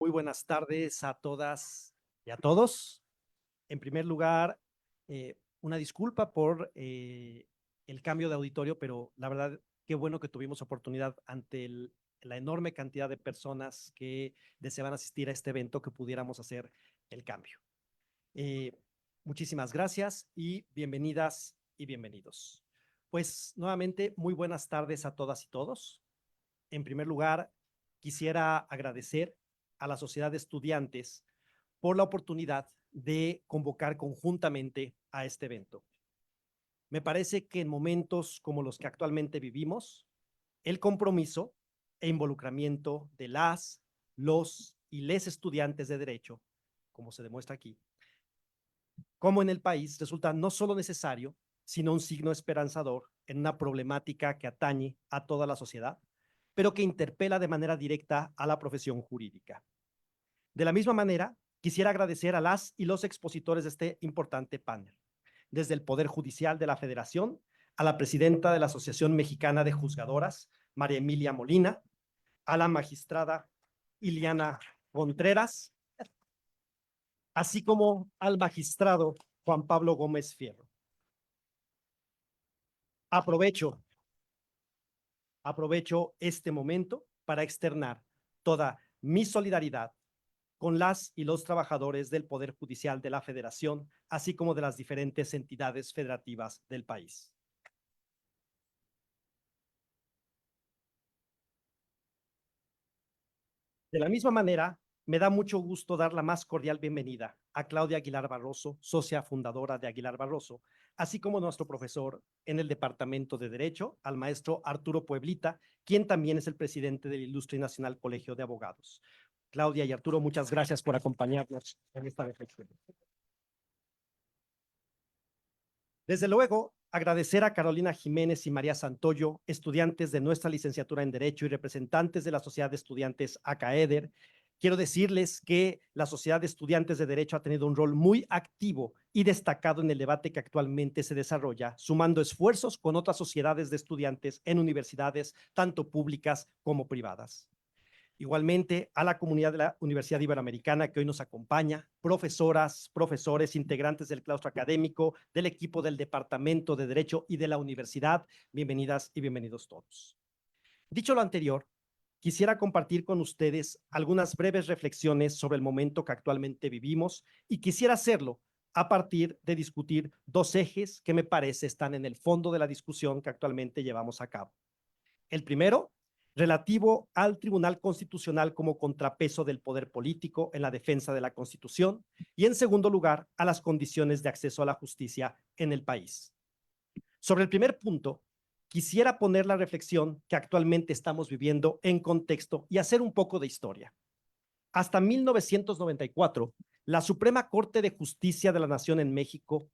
Muy buenas tardes a todas y a todos. En primer lugar, una disculpa por el cambio de auditorio, pero la verdad, qué bueno que tuvimos oportunidad ante la enorme cantidad de personas que deseaban asistir a este evento que pudiéramos hacer el cambio. Muchísimas gracias y bienvenidas y bienvenidos. Pues nuevamente, muy buenas tardes a todas y todos. En primer lugar, quisiera agradecer a la Sociedad de Estudiantes por la oportunidad de convocar conjuntamente a este evento. Me parece que en momentos como los que actualmente vivimos, el compromiso e involucramiento de los y les estudiantes de Derecho, como se demuestra aquí, como en el país, resulta no solo necesario, sino un signo esperanzador en una problemática que atañe a toda la sociedad, pero que interpela de manera directa a la profesión jurídica. De la misma manera, quisiera agradecer a las y los expositores de este importante panel, desde el Poder Judicial de la Federación a la presidenta de la Asociación Mexicana de Juzgadoras, María Emilia Molina, a la magistrada Iliana Contreras, así como al magistrado Juan Pablo Gómez Fierro. Aprovecho este momento para externar toda mi solidaridad con las y los trabajadores del Poder Judicial de la Federación, así como de las diferentes entidades federativas del país. De la misma manera, me da mucho gusto dar la más cordial bienvenida a Claudia Aguilar Barroso, socia fundadora de Aguilar Barroso, así como nuestro profesor en el Departamento de Derecho, al maestro Arturo Pueblita, quien también es el presidente del Ilustre y Nacional Colegio de Abogados. Claudia y Arturo, muchas gracias por acompañarnos en esta reflexión. Desde luego, agradecer a Carolina Jiménez y María Santoyo, estudiantes de nuestra licenciatura en Derecho y representantes de la Sociedad de Estudiantes ACAEDER. Quiero decirles que la Sociedad de Estudiantes de Derecho ha tenido un rol muy activo y destacado en el debate que actualmente se desarrolla, sumando esfuerzos con otras sociedades de estudiantes en universidades, tanto públicas como privadas. Igualmente, a la comunidad de la Universidad Iberoamericana que hoy nos acompaña, profesoras, profesores, integrantes del claustro académico, del equipo del Departamento de Derecho y de la universidad, bienvenidas y bienvenidos todos. Dicho lo anterior, quisiera compartir con ustedes algunas breves reflexiones sobre el momento que actualmente vivimos y quisiera hacerlo a partir de discutir dos ejes que me parece están en el fondo de la discusión que actualmente llevamos a cabo. El primero, relativo al Tribunal Constitucional como contrapeso del poder político en la defensa de la Constitución, y en segundo lugar, a las condiciones de acceso a la justicia en el país. Sobre el primer punto, quisiera poner la reflexión que actualmente estamos viviendo en contexto y hacer un poco de historia. Hasta 1994, la Suprema Corte de Justicia de la Nación en México,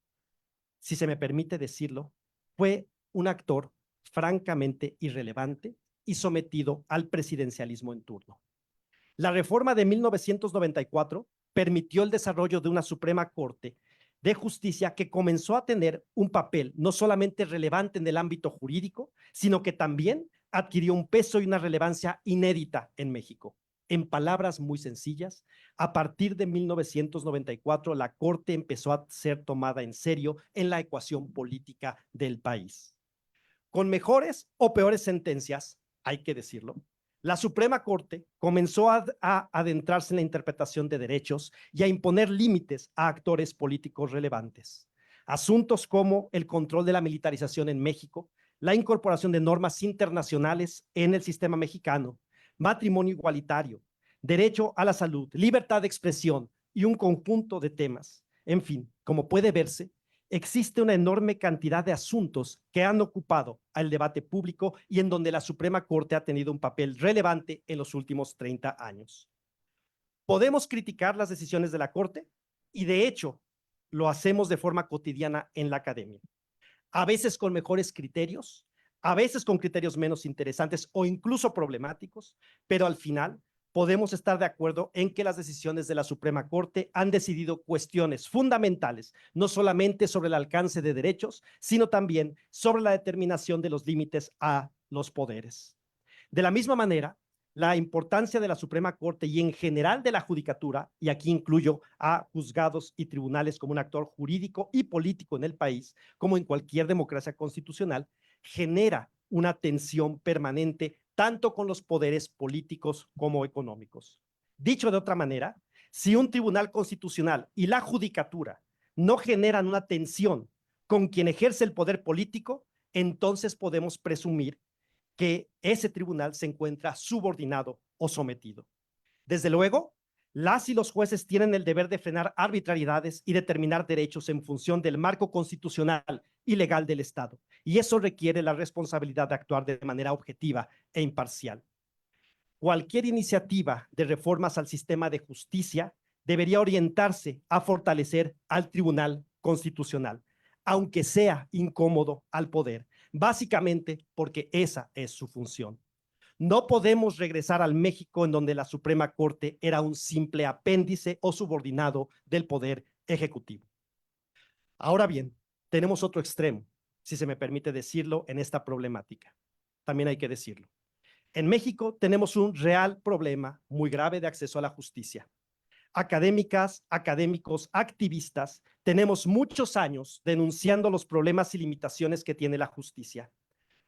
si se me permite decirlo, fue un actor francamente irrelevante y sometido al presidencialismo en turno. La reforma de 1994 permitió el desarrollo de una Suprema Corte de Justicia que comenzó a tener un papel no solamente relevante en el ámbito jurídico, sino que también adquirió un peso y una relevancia inédita en México. En palabras muy sencillas, a partir de 1994, la Corte empezó a ser tomada en serio en la ecuación política del país. Con mejores o peores sentencias, hay que decirlo, la Suprema Corte comenzó a adentrarse en la interpretación de derechos y a imponer límites a actores políticos relevantes. Asuntos como el control de la militarización en México, la incorporación de normas internacionales en el sistema mexicano, matrimonio igualitario, derecho a la salud, libertad de expresión y un conjunto de temas. En fin, como puede verse, existe una enorme cantidad de asuntos que han ocupado al debate público y en donde la Suprema Corte ha tenido un papel relevante en los últimos 30 años. Podemos criticar las decisiones de la Corte y de hecho lo hacemos de forma cotidiana en la academia. A veces con mejores criterios, a veces con criterios menos interesantes o incluso problemáticos, pero al final podemos estar de acuerdo en que las decisiones de la Suprema Corte han decidido cuestiones fundamentales, no solamente sobre el alcance de derechos, sino también sobre la determinación de los límites a los poderes. De la misma manera, la importancia de la Suprema Corte y en general de la judicatura, y aquí incluyo a juzgados y tribunales como un actor jurídico y político en el país, como en cualquier democracia constitucional, genera una tensión permanente tanto con los poderes políticos como económicos. Dicho de otra manera, si un tribunal constitucional y la judicatura no generan una tensión con quien ejerce el poder político, entonces podemos presumir que ese tribunal se encuentra subordinado o sometido. Desde luego, las y los jueces tienen el deber de frenar arbitrariedades y determinar derechos en función del marco constitucional y legal del Estado, y eso requiere la responsabilidad de actuar de manera objetiva e imparcial. Cualquier iniciativa de reformas al sistema de justicia debería orientarse a fortalecer al Tribunal Constitucional, aunque sea incómodo al poder, básicamente porque esa es su función. No podemos regresar al México en donde la Suprema Corte era un simple apéndice o subordinado del poder ejecutivo. Ahora bien, tenemos otro extremo, si se me permite decirlo, en esta problemática. También hay que decirlo. En México tenemos un real problema muy grave de acceso a la justicia. Académicas, académicos, activistas, tenemos muchos años denunciando los problemas y limitaciones que tiene la justicia.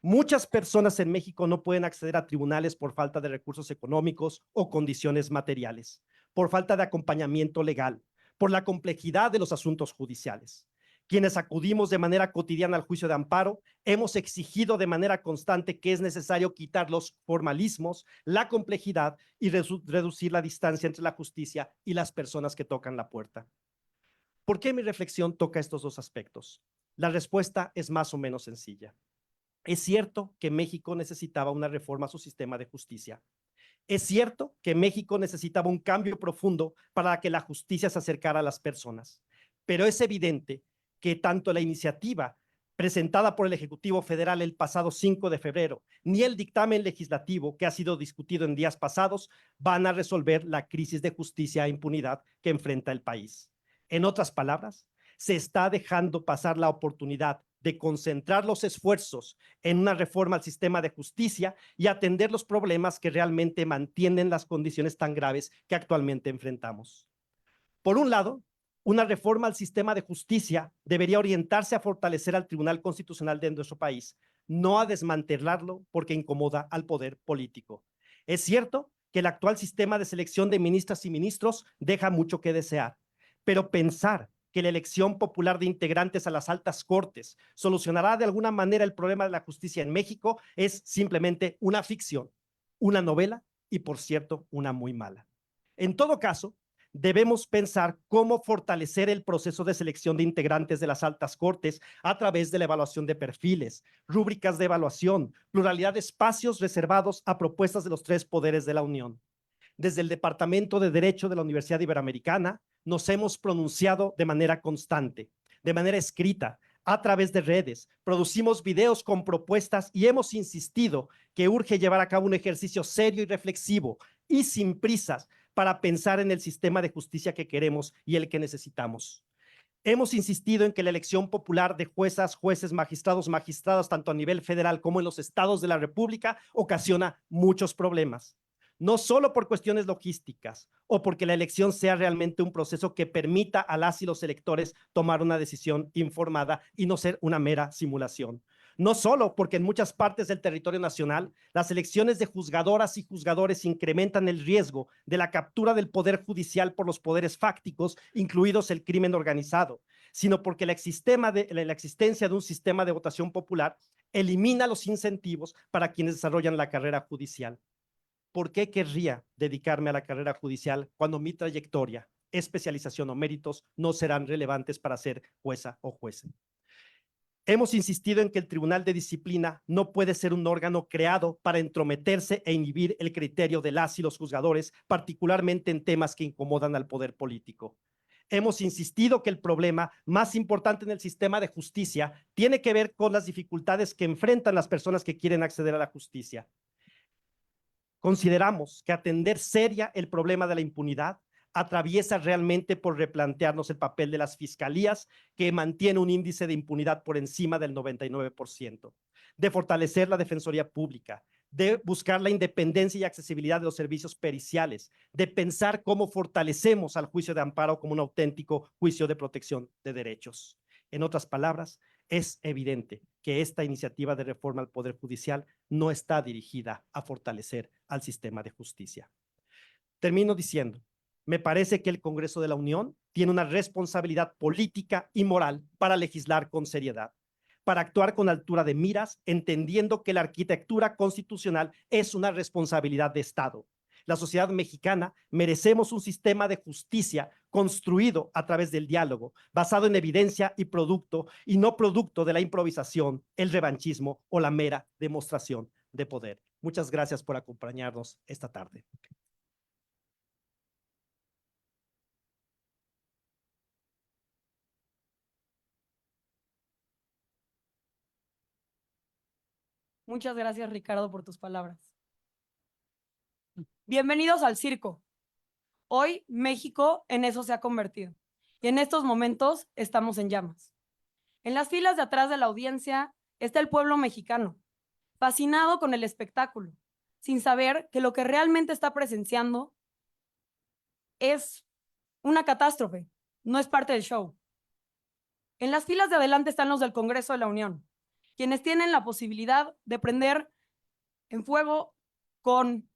Muchas personas en México no pueden acceder a tribunales por falta de recursos económicos o condiciones materiales, por falta de acompañamiento legal, por la complejidad de los asuntos judiciales. Quienes acudimos de manera cotidiana al juicio de amparo, hemos exigido de manera constante que es necesario quitar los formalismos, la complejidad y reducir la distancia entre la justicia y las personas que tocan la puerta. ¿Por qué mi reflexión toca estos dos aspectos? La respuesta es más o menos sencilla. Es cierto que México necesitaba una reforma a su sistema de justicia. Es cierto que México necesitaba un cambio profundo para que la justicia se acercara a las personas, pero es evidente que tanto la iniciativa presentada por el Ejecutivo Federal el pasado 5 de febrero, ni el dictamen legislativo que ha sido discutido en días pasados van a resolver la crisis de justicia e impunidad que enfrenta el país. En otras palabras, se está dejando pasar la oportunidad de concentrar los esfuerzos en una reforma al sistema de justicia y atender los problemas que realmente mantienen las condiciones tan graves que actualmente enfrentamos. Por un lado, una reforma al sistema de justicia debería orientarse a fortalecer al Tribunal Constitucional de nuestro país, no a desmantelarlo porque incomoda al poder político. Es cierto que el actual sistema de selección de ministras y ministros deja mucho que desear, pero pensar que la elección popular de integrantes a las altas cortes solucionará de alguna manera el problema de la justicia en México es simplemente una ficción, una novela y, por cierto, una muy mala. En todo caso, debemos pensar cómo fortalecer el proceso de selección de integrantes de las altas cortes a través de la evaluación de perfiles, rúbricas de evaluación, pluralidad de espacios reservados a propuestas de los tres poderes de la Unión. Desde el Departamento de Derecho de la Universidad Iberoamericana nos hemos pronunciado de manera constante, de manera escrita, a través de redes, producimos videos con propuestas y hemos insistido que urge llevar a cabo un ejercicio serio y reflexivo y sin prisas para pensar en el sistema de justicia que queremos y el que necesitamos. Hemos insistido en que la elección popular de juezas, jueces, magistrados, magistradas, tanto a nivel federal como en los estados de la República, ocasiona muchos problemas. No solo por cuestiones logísticas o porque la elección sea realmente un proceso que permita a las y los electores tomar una decisión informada y no ser una mera simulación. No solo porque en muchas partes del territorio nacional las elecciones de juzgadoras y juzgadores incrementan el riesgo de la captura del poder judicial por los poderes fácticos, incluidos el crimen organizado, sino porque la existencia de un sistema de votación popular elimina los incentivos para quienes desarrollan la carrera judicial. ¿Por qué querría dedicarme a la carrera judicial cuando mi trayectoria, especialización o méritos no serán relevantes para ser jueza o juez? Hemos insistido en que el Tribunal de Disciplina no puede ser un órgano creado para entrometerse e inhibir el criterio de las y los juzgadores, particularmente en temas que incomodan al poder político. Hemos insistido que el problema más importante en el sistema de justicia tiene que ver con las dificultades que enfrentan las personas que quieren acceder a la justicia. Consideramos que atender seria el problema de la impunidad atraviesa realmente por replantearnos el papel de las fiscalías, que mantiene un índice de impunidad por encima del 99%, de fortalecer la Defensoría Pública, de buscar la independencia y accesibilidad de los servicios periciales, de pensar cómo fortalecemos al juicio de amparo como un auténtico juicio de protección de derechos. En otras palabras, es evidente que esta iniciativa de reforma al Poder Judicial no está dirigida a fortalecer al sistema de justicia. Termino diciendo, me parece que el Congreso de la Unión tiene una responsabilidad política y moral para legislar con seriedad, para actuar con altura de miras, entendiendo que la arquitectura constitucional es una responsabilidad de Estado. La sociedad mexicana merecemos un sistema de justicia construido a través del diálogo, basado en evidencia y no producto de la improvisación, el revanchismo o la mera demostración de poder. Muchas gracias por acompañarnos esta tarde. Muchas gracias, Ricardo, por tus palabras. Bienvenidos al circo. Hoy México en eso se ha convertido. Y en estos momentos estamos en llamas. En las filas de atrás de la audiencia está el pueblo mexicano, fascinado con el espectáculo, sin saber que lo que realmente está presenciando es una catástrofe, no es parte del show. En las filas de adelante están los del Congreso de la Unión, quienes tienen la posibilidad de prender en fuego con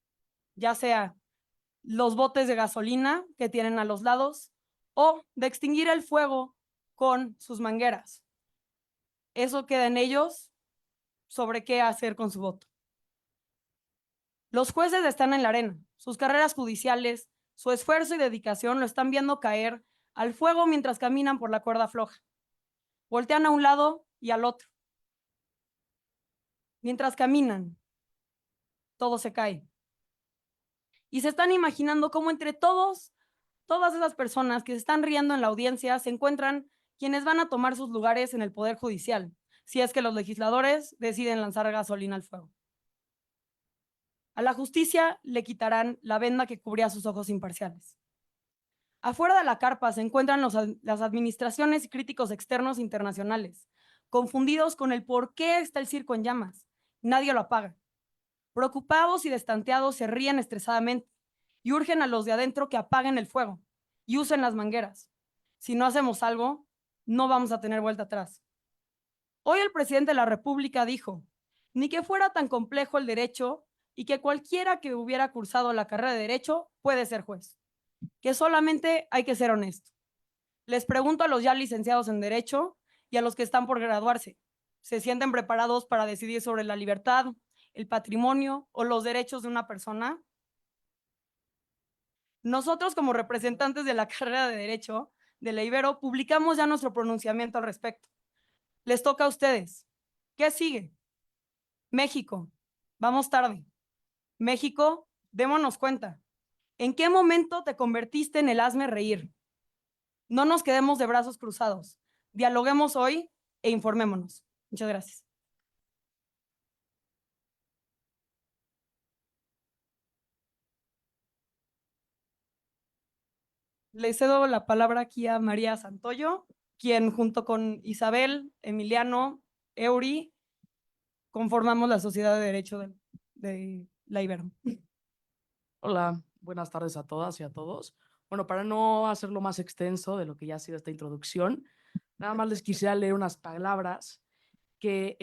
ya sea los botes de gasolina que tienen a los lados o de extinguir el fuego con sus mangueras. Eso queda en ellos sobre qué hacer con su voto. Los jueces están en la arena, sus carreras judiciales, su esfuerzo y dedicación lo están viendo caer al fuego mientras caminan por la cuerda floja. Voltean a un lado y al otro. Mientras caminan, todo se cae. Y se están imaginando cómo entre todas esas personas que se están riendo en la audiencia se encuentran quienes van a tomar sus lugares en el Poder Judicial, si es que los legisladores deciden lanzar gasolina al fuego. A la justicia le quitarán la venda que cubría sus ojos imparciales. Afuera de la carpa se encuentran las administraciones y críticos externos internacionales, confundidos con el por qué está el circo en llamas. Nadie lo apaga. Preocupados y destanteados se ríen estresadamente y urgen a los de adentro que apaguen el fuego y usen las mangueras. Si no hacemos algo, no vamos a tener vuelta atrás. Hoy el presidente de la República dijo, ni que fuera tan complejo el derecho y que cualquiera que hubiera cursado la carrera de derecho puede ser juez, que solamente hay que ser honesto. Les pregunto a los ya licenciados en derecho y a los que están por graduarse, ¿se sienten preparados para decidir sobre la libertad, el patrimonio o los derechos de una persona? Nosotros, como representantes de la carrera de Derecho de la Ibero, publicamos ya nuestro pronunciamiento al respecto. Les toca a ustedes. ¿Qué sigue? México, vamos tarde. México, démonos cuenta. ¿En qué momento te convertiste en el hazme reír? No nos quedemos de brazos cruzados. Dialoguemos hoy e informémonos. Muchas gracias. Le cedo la palabra aquí a María Santoyo, quien junto con Isabel, Emiliano, Eury, conformamos la Sociedad de Derecho de la Ibero. Hola, buenas tardes a todas y a todos. Bueno, para no hacerlo más extenso de lo que ya ha sido esta introducción, nada más les quisiera leer unas palabras que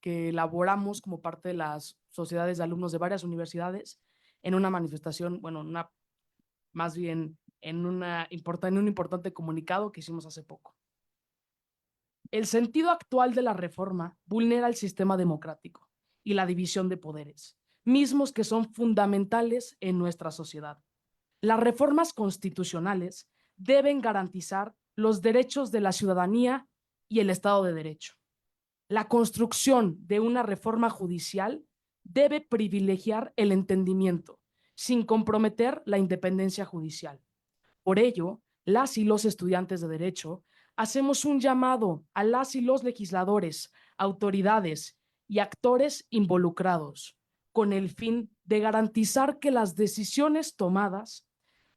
que elaboramos como parte de las sociedades de alumnos de varias universidades en una manifestación, más bien en un importante comunicado que hicimos hace poco. El sentido actual de la reforma vulnera el sistema democrático y la división de poderes, mismos que son fundamentales en nuestra sociedad. Las reformas constitucionales deben garantizar los derechos de la ciudadanía y el Estado de Derecho. La construcción de una reforma judicial debe privilegiar el entendimiento, sin comprometer la independencia judicial. Por ello, las y los estudiantes de Derecho hacemos un llamado a las y los legisladores, autoridades y actores involucrados, con el fin de garantizar que las decisiones tomadas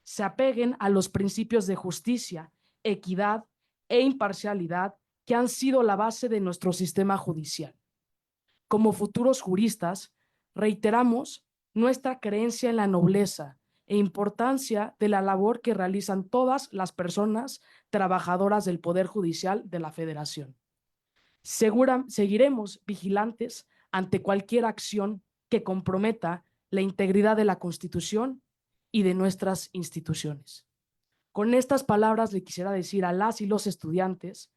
se apeguen a los principios de justicia, equidad e imparcialidad que han sido la base de nuestro sistema judicial. Como futuros juristas, reiteramos nuestra creencia en la nobleza e importancia de la labor que realizan todas las personas trabajadoras del Poder Judicial de la Federación. Seguiremos vigilantes ante cualquier acción que comprometa la integridad de la Constitución y de nuestras instituciones. Con estas palabras le quisiera decir a las y los estudiantes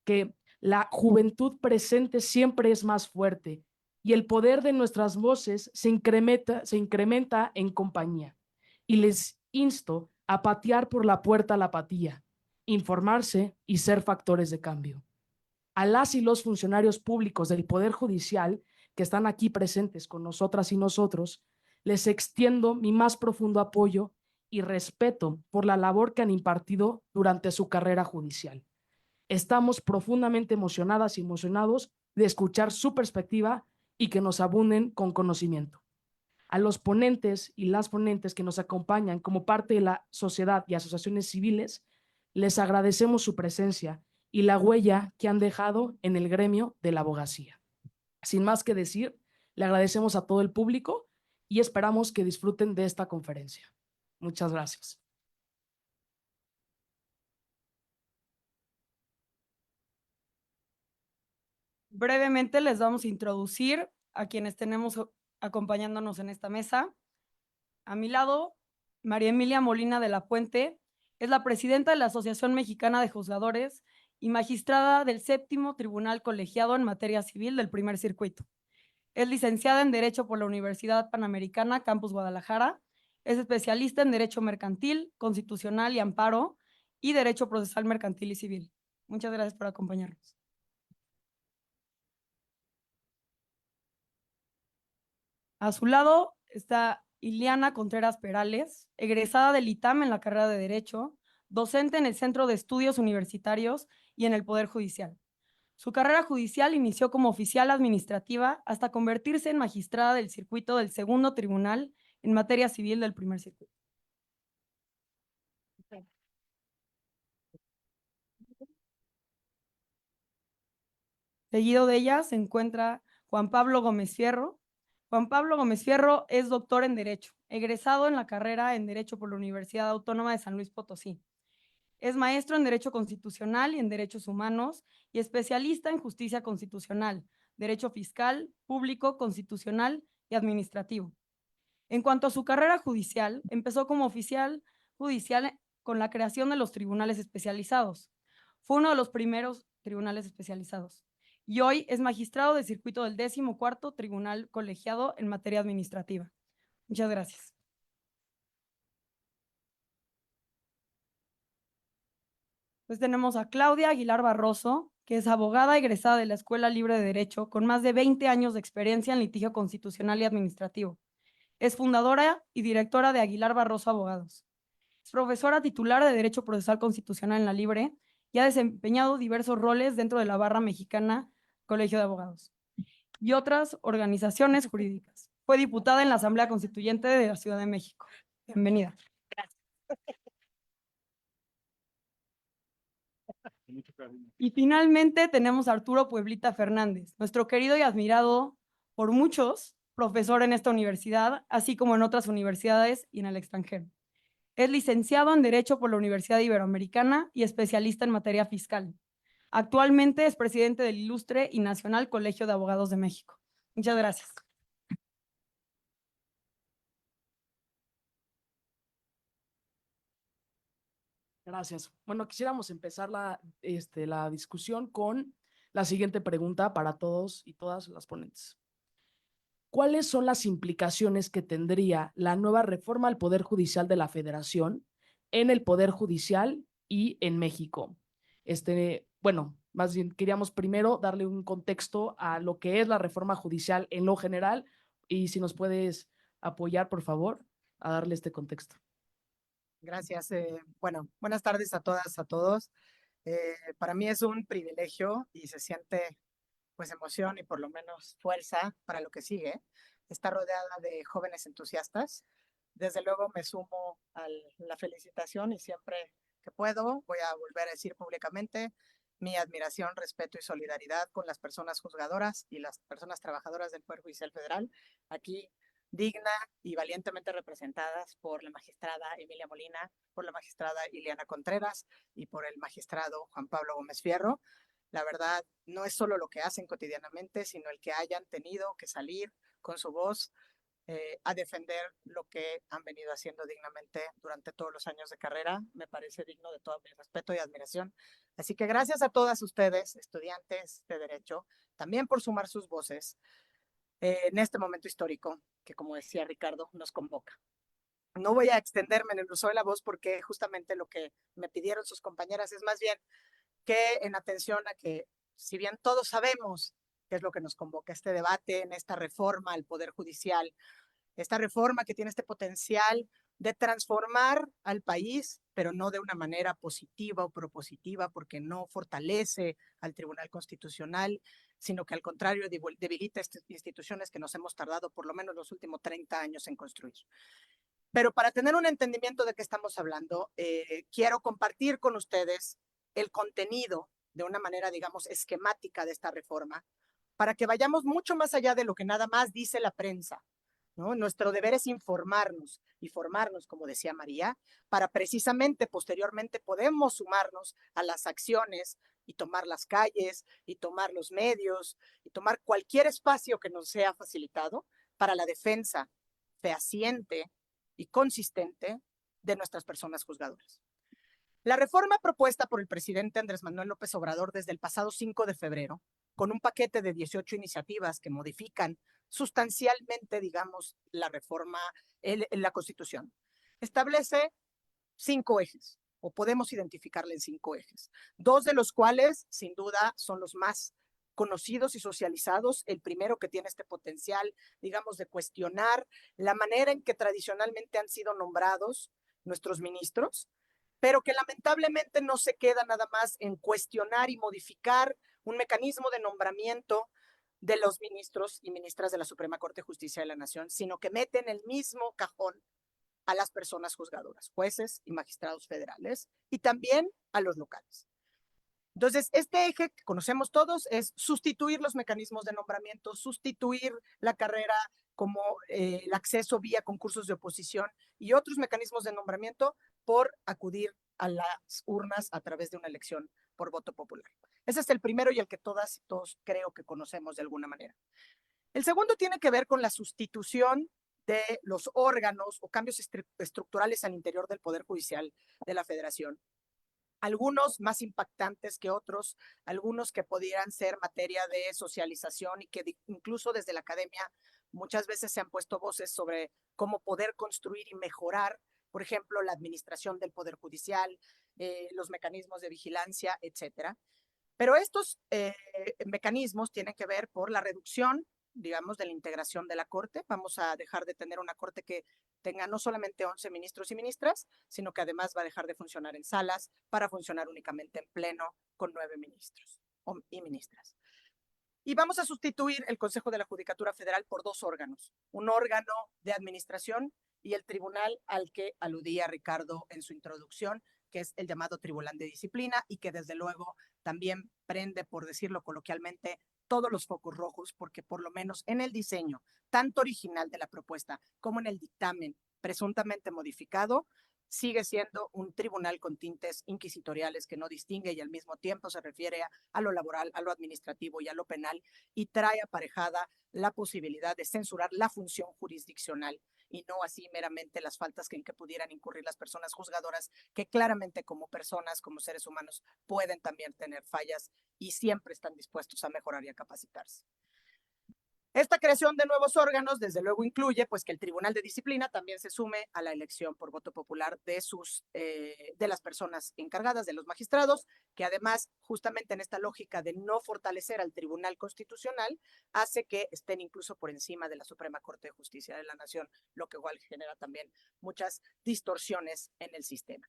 que la juventud presente siempre es más fuerte y el poder de nuestras voces se incrementa en compañía. Y les insto a patear por la puerta la apatía, informarse y ser factores de cambio. A las y los funcionarios públicos del Poder Judicial que están aquí presentes con nosotras y nosotros, les extiendo mi más profundo apoyo y respeto por la labor que han impartido durante su carrera judicial. Estamos profundamente emocionadas y emocionados de escuchar su perspectiva y que nos abunden con conocimiento. A los ponentes y las ponentes que nos acompañan como parte de la sociedad y asociaciones civiles, les agradecemos su presencia y la huella que han dejado en el gremio de la abogacía. Sin más que decir, le agradecemos a todo el público y esperamos que disfruten de esta conferencia. Muchas gracias. Brevemente les vamos a introducir a quienes tenemos acompañándonos en esta mesa. A mi lado, María Emilia Molina de la Puente es la presidenta de la Asociación Mexicana de Juzgadores y magistrada del Séptimo Tribunal Colegiado en Materia Civil del Primer Circuito. Es licenciada en Derecho por la Universidad Panamericana, Campus Guadalajara. Es especialista en Derecho Mercantil, Constitucional y Amparo y Derecho Procesal Mercantil y Civil. Muchas gracias por acompañarnos. A su lado está Iliana Contreras Perales, egresada del ITAM en la carrera de Derecho, docente en el Centro de Estudios Universitarios y en el Poder Judicial. Su carrera judicial inició como oficial administrativa hasta convertirse en magistrada del circuito del Segundo Tribunal en materia civil del Primer Circuito. Seguido de ella se encuentra Juan Pablo Gómez Fierro. Juan Pablo Gómez Fierro es doctor en Derecho, egresado en la carrera en Derecho por la Universidad Autónoma de San Luis Potosí. Es maestro en Derecho Constitucional y en Derechos Humanos y especialista en Justicia Constitucional, Derecho Fiscal, Público, Constitucional y Administrativo. En cuanto a su carrera judicial, empezó como oficial judicial con la creación de los tribunales especializados. Fue uno de los primeros tribunales especializados y hoy es magistrado de circuito del 14º Tribunal Colegiado en materia administrativa. Muchas gracias. Pues tenemos a Claudia Aguilar Barroso, que es abogada egresada de la Escuela Libre de Derecho con más de 20 años de experiencia en litigio constitucional y administrativo. Es fundadora y directora de Aguilar Barroso Abogados. Es profesora titular de Derecho Procesal Constitucional en la Libre y ha desempeñado diversos roles dentro de la barra mexicana, Colegio de Abogados y otras organizaciones jurídicas. Fue diputada en la Asamblea Constituyente de la Ciudad de México. Bienvenida. Y finalmente tenemos a Arturo Pueblita Fernández, nuestro querido y admirado por muchos profesor en esta universidad, así como en otras universidades y en el extranjero. Es licenciado en Derecho por la Universidad Iberoamericana y especialista en materia fiscal. Actualmente es presidente del Ilustre y Nacional Colegio de Abogados de México. Muchas gracias. Gracias. Bueno, quisiéramos empezar la discusión con la siguiente pregunta para todos y todas las ponentes. ¿Cuáles son las implicaciones que tendría la nueva reforma al Poder Judicial de la Federación en el Poder Judicial y en México? Bueno, más bien queríamos primero darle un contexto a lo que es la reforma judicial en lo general y si nos puedes apoyar, por favor, a darle este contexto. Gracias. Bueno, buenas tardes a todas, a todos. Para mí es un privilegio y se siente pues emoción y por lo menos fuerza para lo que sigue. Está rodeada de jóvenes entusiastas. Desde luego me sumo a la felicitación y siempre que puedo voy a volver a decir públicamente mi admiración, respeto y solidaridad con las personas juzgadoras y las personas trabajadoras del Poder Judicial Federal, aquí digna y valientemente representadas por la magistrada Emilia Molina, por la magistrada Ileana Contreras y por el magistrado Juan Pablo Gómez Fierro. La verdad, no es solo lo que hacen cotidianamente, sino el que hayan tenido que salir con su voz a defender lo que han venido haciendo dignamente durante todos los años de carrera. Me parece digno de todo mi respeto y admiración. Así que gracias a todas ustedes, estudiantes de Derecho, también por sumar sus voces en este momento histórico que, como decía Ricardo, nos convoca. No voy a extenderme en el uso de la voz porque justamente lo que me pidieron sus compañeras es más bien que en atención a que, si bien todos sabemos qué es lo que nos convoca, este debate en esta reforma al Poder Judicial, esta reforma que tiene este potencial de transformar al país, pero no de una manera positiva o propositiva, porque no fortalece al Tribunal Constitucional, sino que al contrario debilita estas instituciones que nos hemos tardado por lo menos los últimos 30 años en construir. Pero para tener un entendimiento de qué estamos hablando, quiero compartir con ustedes el contenido de una manera, digamos, esquemática de esta reforma, para que vayamos mucho más allá de lo que nada más dice la prensa, ¿no? Nuestro deber es informarnos y formarnos, como decía María, para precisamente posteriormente podemos sumarnos a las acciones y tomar las calles y tomar los medios y tomar cualquier espacio que nos sea facilitado para la defensa fehaciente y consistente de nuestras personas juzgadoras. La reforma propuesta por el presidente Andrés Manuel López Obrador desde el pasado 5 de febrero, con un paquete de 18 iniciativas que modifican sustancialmente, digamos, la reforma en la Constitución, establece 5 ejes, o podemos identificarle en 5 ejes, 2 de los cuales, sin duda, son los más conocidos y socializados. El primero, que tiene este potencial, digamos, de cuestionar la manera en que tradicionalmente han sido nombrados nuestros ministros, pero que lamentablemente no se queda nada más en cuestionar y modificar un mecanismo de nombramiento de los ministros y ministras de la Suprema Corte de Justicia de la Nación, sino que mete en el mismo cajón a las personas juzgadoras, jueces y magistrados federales, y también a los locales. Entonces, este eje que conocemos todos es sustituir los mecanismos de nombramiento, sustituir la carrera como el acceso vía concursos de oposición y otros mecanismos de nombramiento por acudir a las urnas a través de una elección por voto popular. Ese es el primero y el que todas y todos creo que conocemos de alguna manera. El segundo tiene que ver con la sustitución de los órganos o cambios estructurales al interior del Poder Judicial de la Federación. Algunos más impactantes que otros, algunos que pudieran ser materia de socialización y que incluso desde la academia muchas veces se han puesto voces sobre cómo poder construir y mejorar, por ejemplo, la administración del Poder Judicial, los mecanismos de vigilancia, etcétera. Pero estos mecanismos tienen que ver por la reducción, digamos, de la integración de la Corte. Vamos a dejar de tener una Corte que tenga no solamente 11 ministros y ministras, sino que además va a dejar de funcionar en salas para funcionar únicamente en pleno con 9 ministros y ministras. Y vamos a sustituir el Consejo de la Judicatura Federal por 2 órganos, un órgano de administración y el tribunal al que aludía Ricardo en su introducción, que es el llamado Tribunal de Disciplina y que desde luego también prende, por decirlo coloquialmente, todos los focos rojos, porque por lo menos en el diseño, tanto original de la propuesta como en el dictamen presuntamente modificado, sigue siendo un tribunal con tintes inquisitoriales que no distingue y al mismo tiempo se refiere a lo laboral, a lo administrativo y a lo penal, y trae aparejada la posibilidad de censurar la función jurisdiccional y no así meramente las faltas en que pudieran incurrir las personas juzgadoras, que claramente como personas, como seres humanos, pueden también tener fallas y siempre están dispuestos a mejorar y a capacitarse. Esta creación de nuevos órganos, desde luego, incluye pues que el Tribunal de Disciplina también se sume a la elección por voto popular de las personas encargadas, de los magistrados, que además, justamente en esta lógica de no fortalecer al Tribunal Constitucional, hace que estén incluso por encima de la Suprema Corte de Justicia de la Nación, lo que igual genera también muchas distorsiones en el sistema.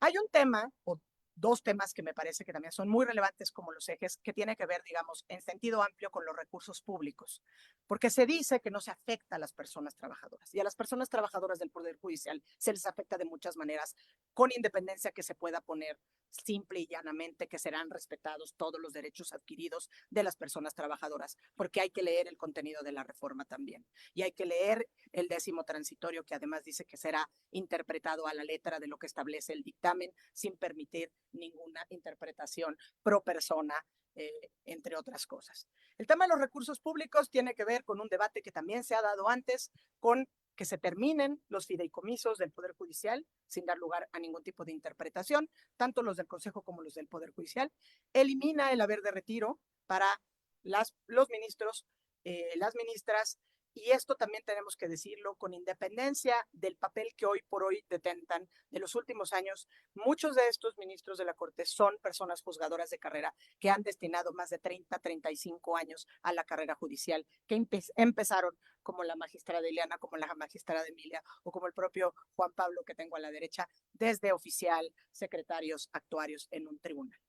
Hay un tema, o 2 temas que me parece que también son muy relevantes como los ejes, que tiene que ver, digamos, en sentido amplio con los recursos públicos, porque se dice que no se afecta a las personas trabajadoras, y a las personas trabajadoras del Poder Judicial se les afecta de muchas maneras con independencia que se pueda poner simple y llanamente que serán respetados todos los derechos adquiridos de las personas trabajadoras, porque hay que leer el contenido de la reforma también. Y hay que leer el 10º transitorio, que además dice que será interpretado a la letra de lo que establece el dictamen, sin permitir ninguna interpretación pro persona, entre otras cosas. El tema de los recursos públicos tiene que ver con un debate que también se ha dado antes, con que se terminen los fideicomisos del Poder Judicial sin dar lugar a ningún tipo de interpretación, tanto los del Consejo como los del Poder Judicial. Elimina el haber de retiro para los ministros, las ministras, y esto también tenemos que decirlo, con independencia del papel que hoy por hoy detentan de los últimos años. Muchos de estos ministros de la Corte son personas juzgadoras de carrera que han destinado más de 30, 35 años a la carrera judicial, que empezaron como la magistrada Ileana, como la magistrada Emilia o como el propio Juan Pablo que tengo a la derecha, desde oficial, secretarios, actuarios en un tribunal.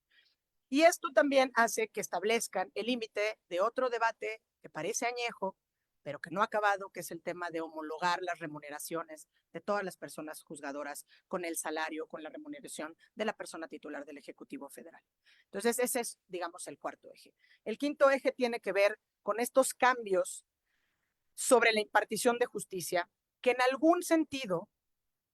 Y esto también hace que establezcan el límite de otro debate que parece añejo, pero que no ha acabado, que es el tema de homologar las remuneraciones de todas las personas juzgadoras con el salario, con la remuneración de la persona titular del Ejecutivo Federal. Entonces, ese es, digamos, el cuarto eje. El quinto eje tiene que ver con estos cambios sobre la impartición de justicia, que en algún sentido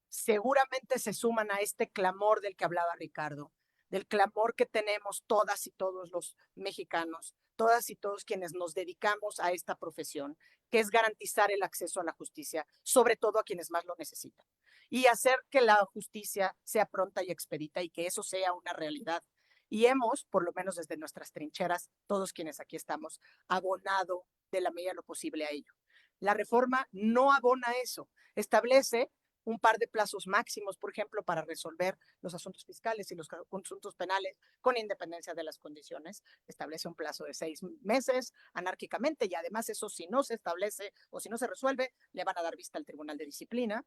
seguramente se suman a este clamor del que hablaba Ricardo, del clamor que tenemos todas y todos los mexicanos, todas y todos quienes nos dedicamos a esta profesión, que es garantizar el acceso a la justicia, sobre todo a quienes más lo necesitan, y hacer que la justicia sea pronta y expedita y que eso sea una realidad. Y hemos, por lo menos desde nuestras trincheras, todos quienes aquí estamos, abonado de la medida de lo posible a ello. La reforma no abona eso, establece un par de plazos máximos, por ejemplo, para resolver los asuntos fiscales y los asuntos penales con independencia de las condiciones. Establece un plazo de 6 meses anárquicamente, y además eso, si no se establece o si no se resuelve, le van a dar vista al Tribunal de Disciplina.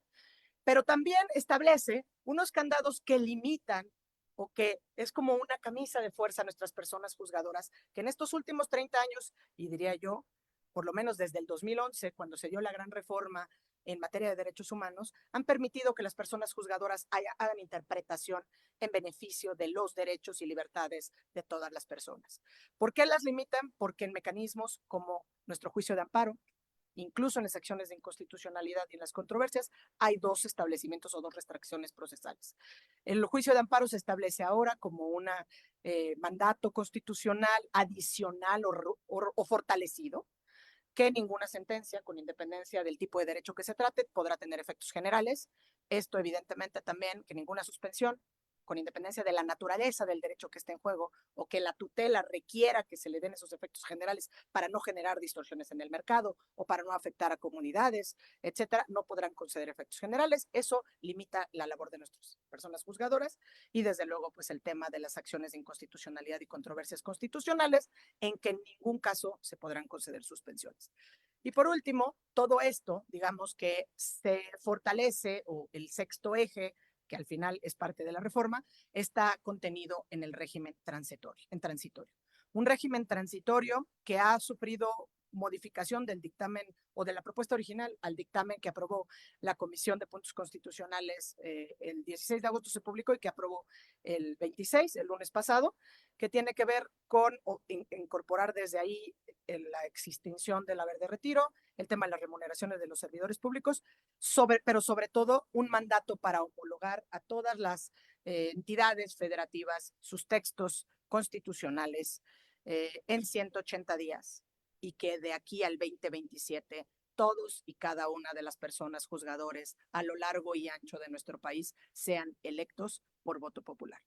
Pero también establece unos candados que limitan o que es como una camisa de fuerza a nuestras personas juzgadoras, que en estos últimos 30 años, y diría yo, por lo menos desde el 2011, cuando se dio la gran reforma en materia de derechos humanos, han permitido que las personas juzgadoras hagan interpretación en beneficio de los derechos y libertades de todas las personas. ¿Por qué las limitan? Porque en mecanismos como nuestro juicio de amparo, incluso en las acciones de inconstitucionalidad y en las controversias, hay 2 establecimientos o 2 restricciones procesales. El juicio de amparo se establece ahora como un mandato constitucional adicional o fortalecido, que ninguna sentencia, con independencia del tipo de derecho que se trate, podrá tener efectos generales. Esto evidentemente también que ninguna suspensión, con independencia de la naturaleza del derecho que esté en juego o que la tutela requiera que se le den esos efectos generales para no generar distorsiones en el mercado o para no afectar a comunidades, etcétera, no podrán conceder efectos generales. Eso limita la labor de nuestras personas juzgadoras y desde luego pues el tema de las acciones de inconstitucionalidad y controversias constitucionales, en que en ningún caso se podrán conceder suspensiones. Y por último, todo esto, digamos que se fortalece, o el sexto eje, que al final es parte de la reforma, está contenido en el régimen transitorio. Un régimen transitorio que ha sufrido modificación del dictamen o de la propuesta original al dictamen que aprobó la Comisión de Puntos Constitucionales el 16 de agosto se publicó y que aprobó el 26, el lunes pasado, que tiene que ver con incorporar desde ahí la extinción del haber de retiro, el tema de las remuneraciones de los servidores públicos, pero sobre todo un mandato para homologar a todas las entidades federativas sus textos constitucionales en 180 días y que de aquí al 2027 todos y cada una de las personas juzgadores a lo largo y ancho de nuestro país sean electos por voto popular.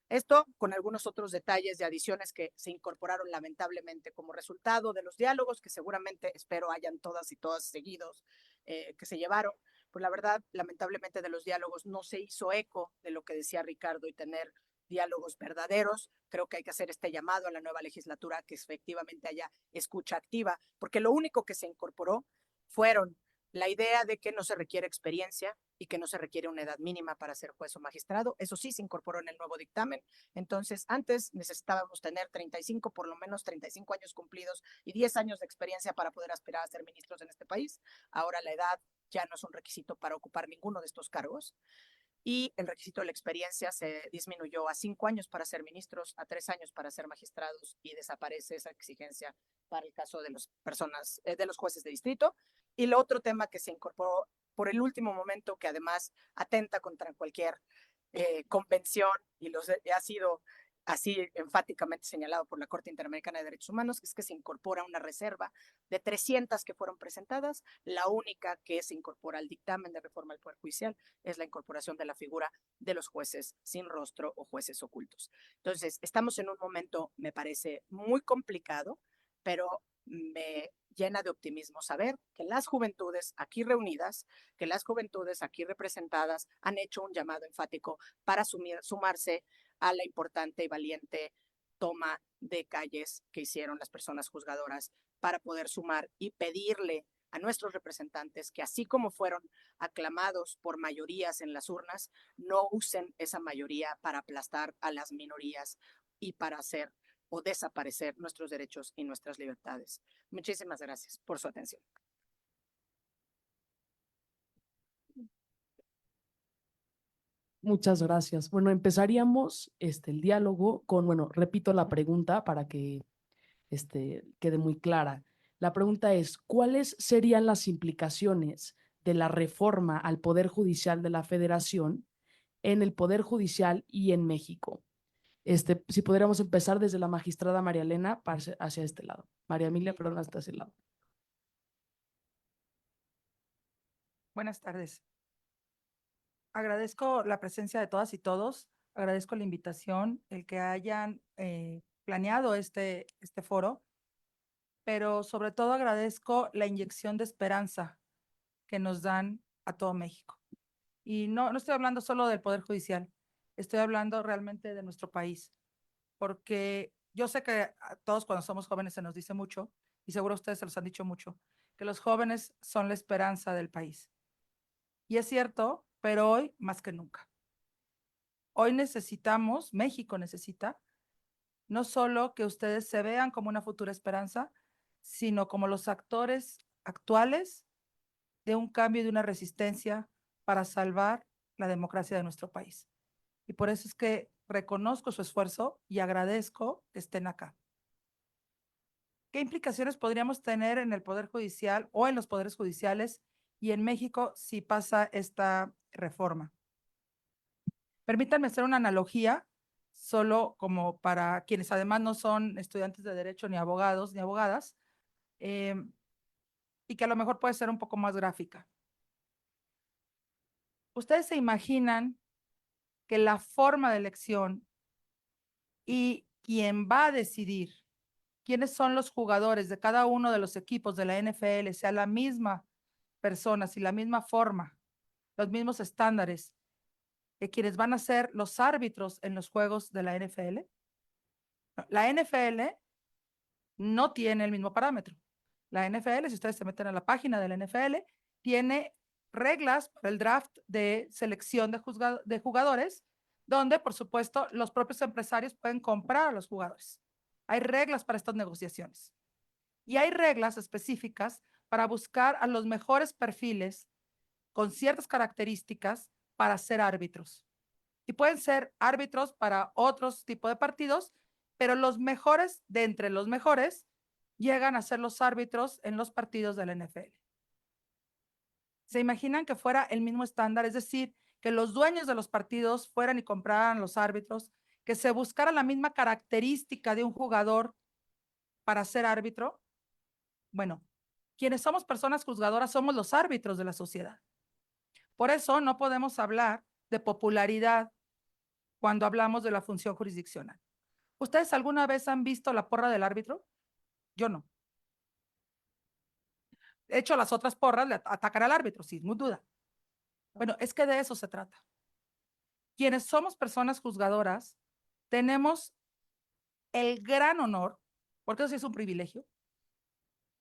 Esto con algunos otros detalles de adiciones que se incorporaron lamentablemente como resultado de los diálogos que seguramente espero hayan todas y todas seguidos que se llevaron. Pues la verdad, lamentablemente de los diálogos no se hizo eco de lo que decía Ricardo y tener diálogos verdaderos. Creo que hay que hacer este llamado a la nueva legislatura que efectivamente haya escucha activa, porque lo único que se incorporó fueron la idea de que no se requiere experiencia y que no se requiere una edad mínima para ser juez o magistrado. Eso sí se incorporó en el nuevo dictamen. Entonces, antes necesitábamos tener 35, por lo menos 35 años cumplidos y 10 años de experiencia para poder aspirar a ser ministros en este país. Ahora la edad ya no es un requisito para ocupar ninguno de estos cargos. y el requisito de la experiencia se disminuyó a 5 años para ser ministros, a 3 años para ser magistrados, y desaparece esa exigencia para el caso de las personas, de los jueces de distrito. Y el otro tema que se incorporó por el último momento, que además atenta contra cualquier convención y ha sido así enfáticamente señalado por la Corte Interamericana de Derechos Humanos, es que se incorpora una reserva de 300 que fueron presentadas. La única que se incorpora al dictamen de reforma del Poder Judicial es la incorporación de la figura de los jueces sin rostro o jueces ocultos. Entonces, estamos en un momento, me parece, muy complicado, pero me llena de optimismo saber que las juventudes aquí reunidas, que las juventudes aquí representadas han hecho un llamado enfático para sumarse a la importante y valiente toma de calles que hicieron las personas juzgadoras para poder sumar y pedirle a nuestros representantes que, así como fueron aclamados por mayorías en las urnas, no usen esa mayoría para aplastar a las minorías y para hacer o desaparecer nuestros derechos y nuestras libertades. Muchísimas gracias por su atención. Muchas gracias. Bueno, empezaríamos el diálogo con, bueno, repito la pregunta para que quede muy clara. La pregunta es, ¿cuáles serían las implicaciones de la reforma al Poder Judicial de la Federación en el Poder Judicial y en México? Si pudiéramos empezar desde la magistrada María Elena hacia este lado. María Emilia, perdón, hasta ese lado. Buenas tardes. Agradezco la presencia de todas y todos. Agradezco la invitación, el que hayan planeado este foro, pero sobre todo agradezco la inyección de esperanza que nos dan a todo México. Y no estoy hablando solo del Poder Judicial, estoy hablando realmente de nuestro país, porque yo sé que a todos cuando somos jóvenes se nos dice mucho, y seguro ustedes se los han dicho mucho, que los jóvenes son la esperanza del país. Y es cierto, pero hoy más que nunca. Hoy necesitamos, México necesita, no solo que ustedes se vean como una futura esperanza, sino como los actores actuales de un cambio y de una resistencia para salvar la democracia de nuestro país. Y por eso es que reconozco su esfuerzo y agradezco que estén acá. ¿Qué implicaciones podríamos tener en el Poder Judicial o en los poderes judiciales y en México si pasa esta reforma? Permítanme hacer una analogía, solo como para quienes además no son estudiantes de Derecho ni abogados ni abogadas, y que a lo mejor puede ser un poco más gráfica. ¿Ustedes se imaginan que la forma de elección y quien va a decidir quiénes son los jugadores de cada uno de los equipos de la NFL sea la misma persona, si la misma forma, los mismos estándares de quienes van a ser los árbitros en los juegos de la NFL? La NFL no tiene el mismo parámetro. La NFL, si ustedes se meten a la página de la NFL, tiene reglas para el draft de selección de jugadores, donde, por supuesto, los propios empresarios pueden comprar a los jugadores. Hay reglas para estas negociaciones. Y hay reglas específicas para buscar a los mejores perfiles con ciertas características para ser árbitros. Y pueden ser árbitros para otros tipos de partidos, pero los mejores de entre los mejores llegan a ser los árbitros en los partidos de la NFL. ¿Se imaginan que fuera el mismo estándar? Es decir, que los dueños de los partidos fueran y compraran los árbitros, que se buscara la misma característica de un jugador para ser árbitro. Bueno, quienes somos personas juzgadoras somos los árbitros de la sociedad. Por eso no podemos hablar de popularidad cuando hablamos de la función jurisdiccional. ¿Ustedes alguna vez han visto la porra del árbitro? Yo no. De hecho, las otras porras le atacan al árbitro, sin duda. Bueno, es que de eso se trata. Quienes somos personas juzgadoras, tenemos el gran honor, porque eso sí es un privilegio,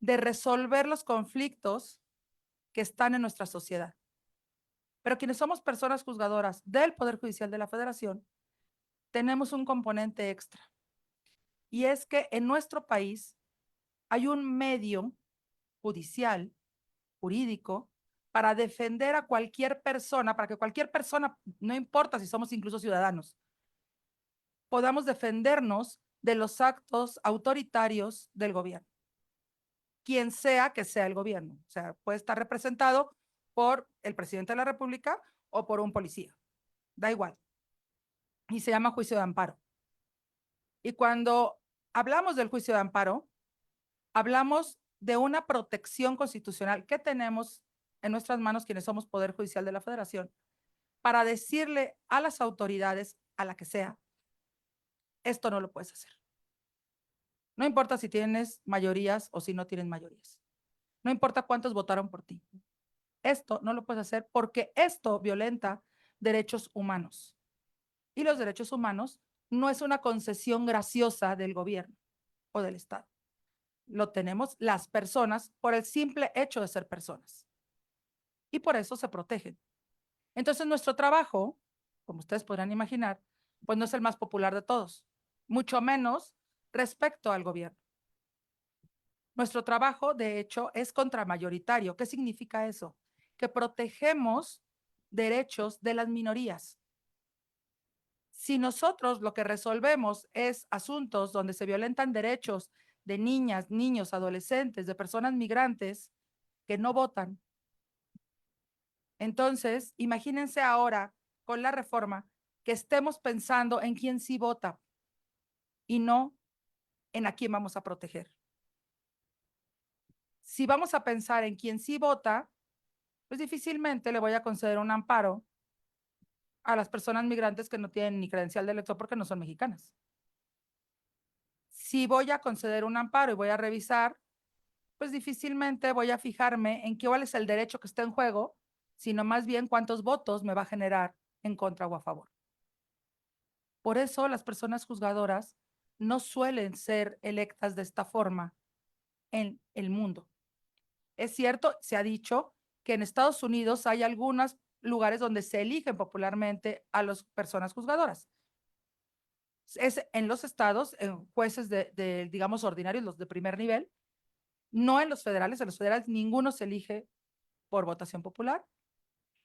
de resolver los conflictos que están en nuestra sociedad. Pero quienes somos personas juzgadoras del Poder Judicial de la Federación, tenemos un componente extra. Y es que en nuestro país hay un medio judicial, jurídico, para defender a cualquier persona, para que cualquier persona, no importa si somos incluso ciudadanos, podamos defendernos de los actos autoritarios del gobierno. Quien sea que sea el gobierno. O sea, puede estar representado por el presidente de la República o por un policía. Da igual. Y se llama juicio de amparo. Y cuando hablamos del juicio de amparo, hablamos de una protección constitucional que tenemos en nuestras manos quienes somos Poder Judicial de la Federación para decirle a las autoridades, a la que sea, esto no lo puedes hacer. No importa si tienes mayorías o si no tienes mayorías. No importa cuántos votaron por ti. Esto no lo puedes hacer porque esto violenta derechos humanos. Y los derechos humanos no es una concesión graciosa del gobierno o del Estado. Lo tenemos las personas por el simple hecho de ser personas. Y por eso se protegen. Entonces nuestro trabajo, como ustedes podrán imaginar, pues no es el más popular de todos, mucho menos respecto al gobierno. Nuestro trabajo, de hecho, es contramayoritario. ¿Qué significa eso? Que protegemos derechos de las minorías. Si nosotros lo que resolvemos es asuntos donde se violentan derechos de niñas, niños, adolescentes, de personas migrantes que no votan, entonces imagínense ahora con la reforma que estemos pensando en quién sí vota y no en a quién vamos a proteger. Si vamos a pensar en quién sí vota, pues difícilmente le voy a conceder un amparo a las personas migrantes que no tienen ni credencial de elector porque no son mexicanas. Si voy a conceder un amparo y voy a revisar, pues difícilmente voy a fijarme en cuál es el derecho que está en juego, sino más bien cuántos votos me va a generar en contra o a favor. Por eso las personas juzgadoras no suelen ser electas de esta forma en el mundo. Es cierto, se ha dicho que en Estados Unidos hay algunos lugares donde se eligen popularmente a las personas juzgadoras. Es en los estados, en jueces digamos, ordinarios, los de primer nivel, no en los federales ninguno se elige por votación popular.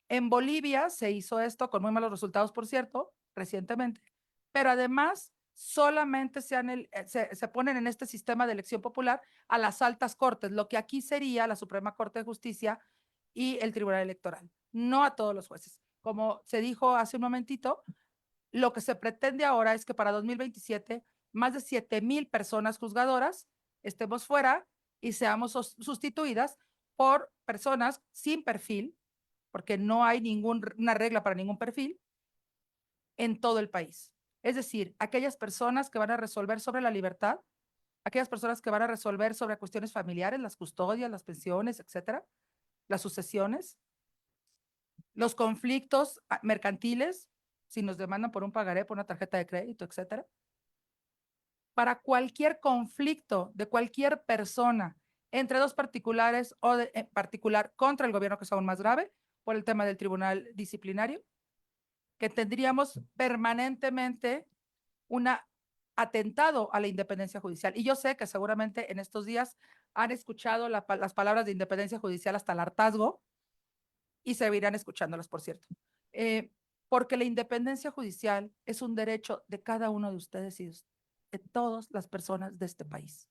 En Bolivia se hizo esto con muy malos resultados, por cierto, recientemente, pero además solamente se ponen en este sistema de elección popular a las altas cortes, lo que aquí sería la Suprema Corte de Justicia y el Tribunal Electoral, no a todos los jueces. Como se dijo hace un momentito, lo que se pretende ahora es que para 2027 más de 7,000 personas juzgadoras estemos fuera y seamos sustituidas por personas sin perfil, porque no hay ninguna regla para ningún perfil en todo el país. Es decir, aquellas personas que van a resolver sobre la libertad, aquellas personas que van a resolver sobre cuestiones familiares, las custodias, las pensiones, etcétera, las sucesiones, los conflictos mercantiles, si nos demandan por un pagaré, por una tarjeta de crédito, etcétera. Para cualquier conflicto de cualquier persona entre dos particulares o en particular contra el gobierno, que es aún más grave, por el tema del tribunal disciplinario, que tendríamos permanentemente un atentado a la independencia judicial. Y yo sé que seguramente en estos días han escuchado las palabras de independencia judicial hasta el hartazgo y seguirán escuchándolas, por cierto. Porque la independencia judicial es un derecho de cada uno de ustedes y de todas las personas de este país.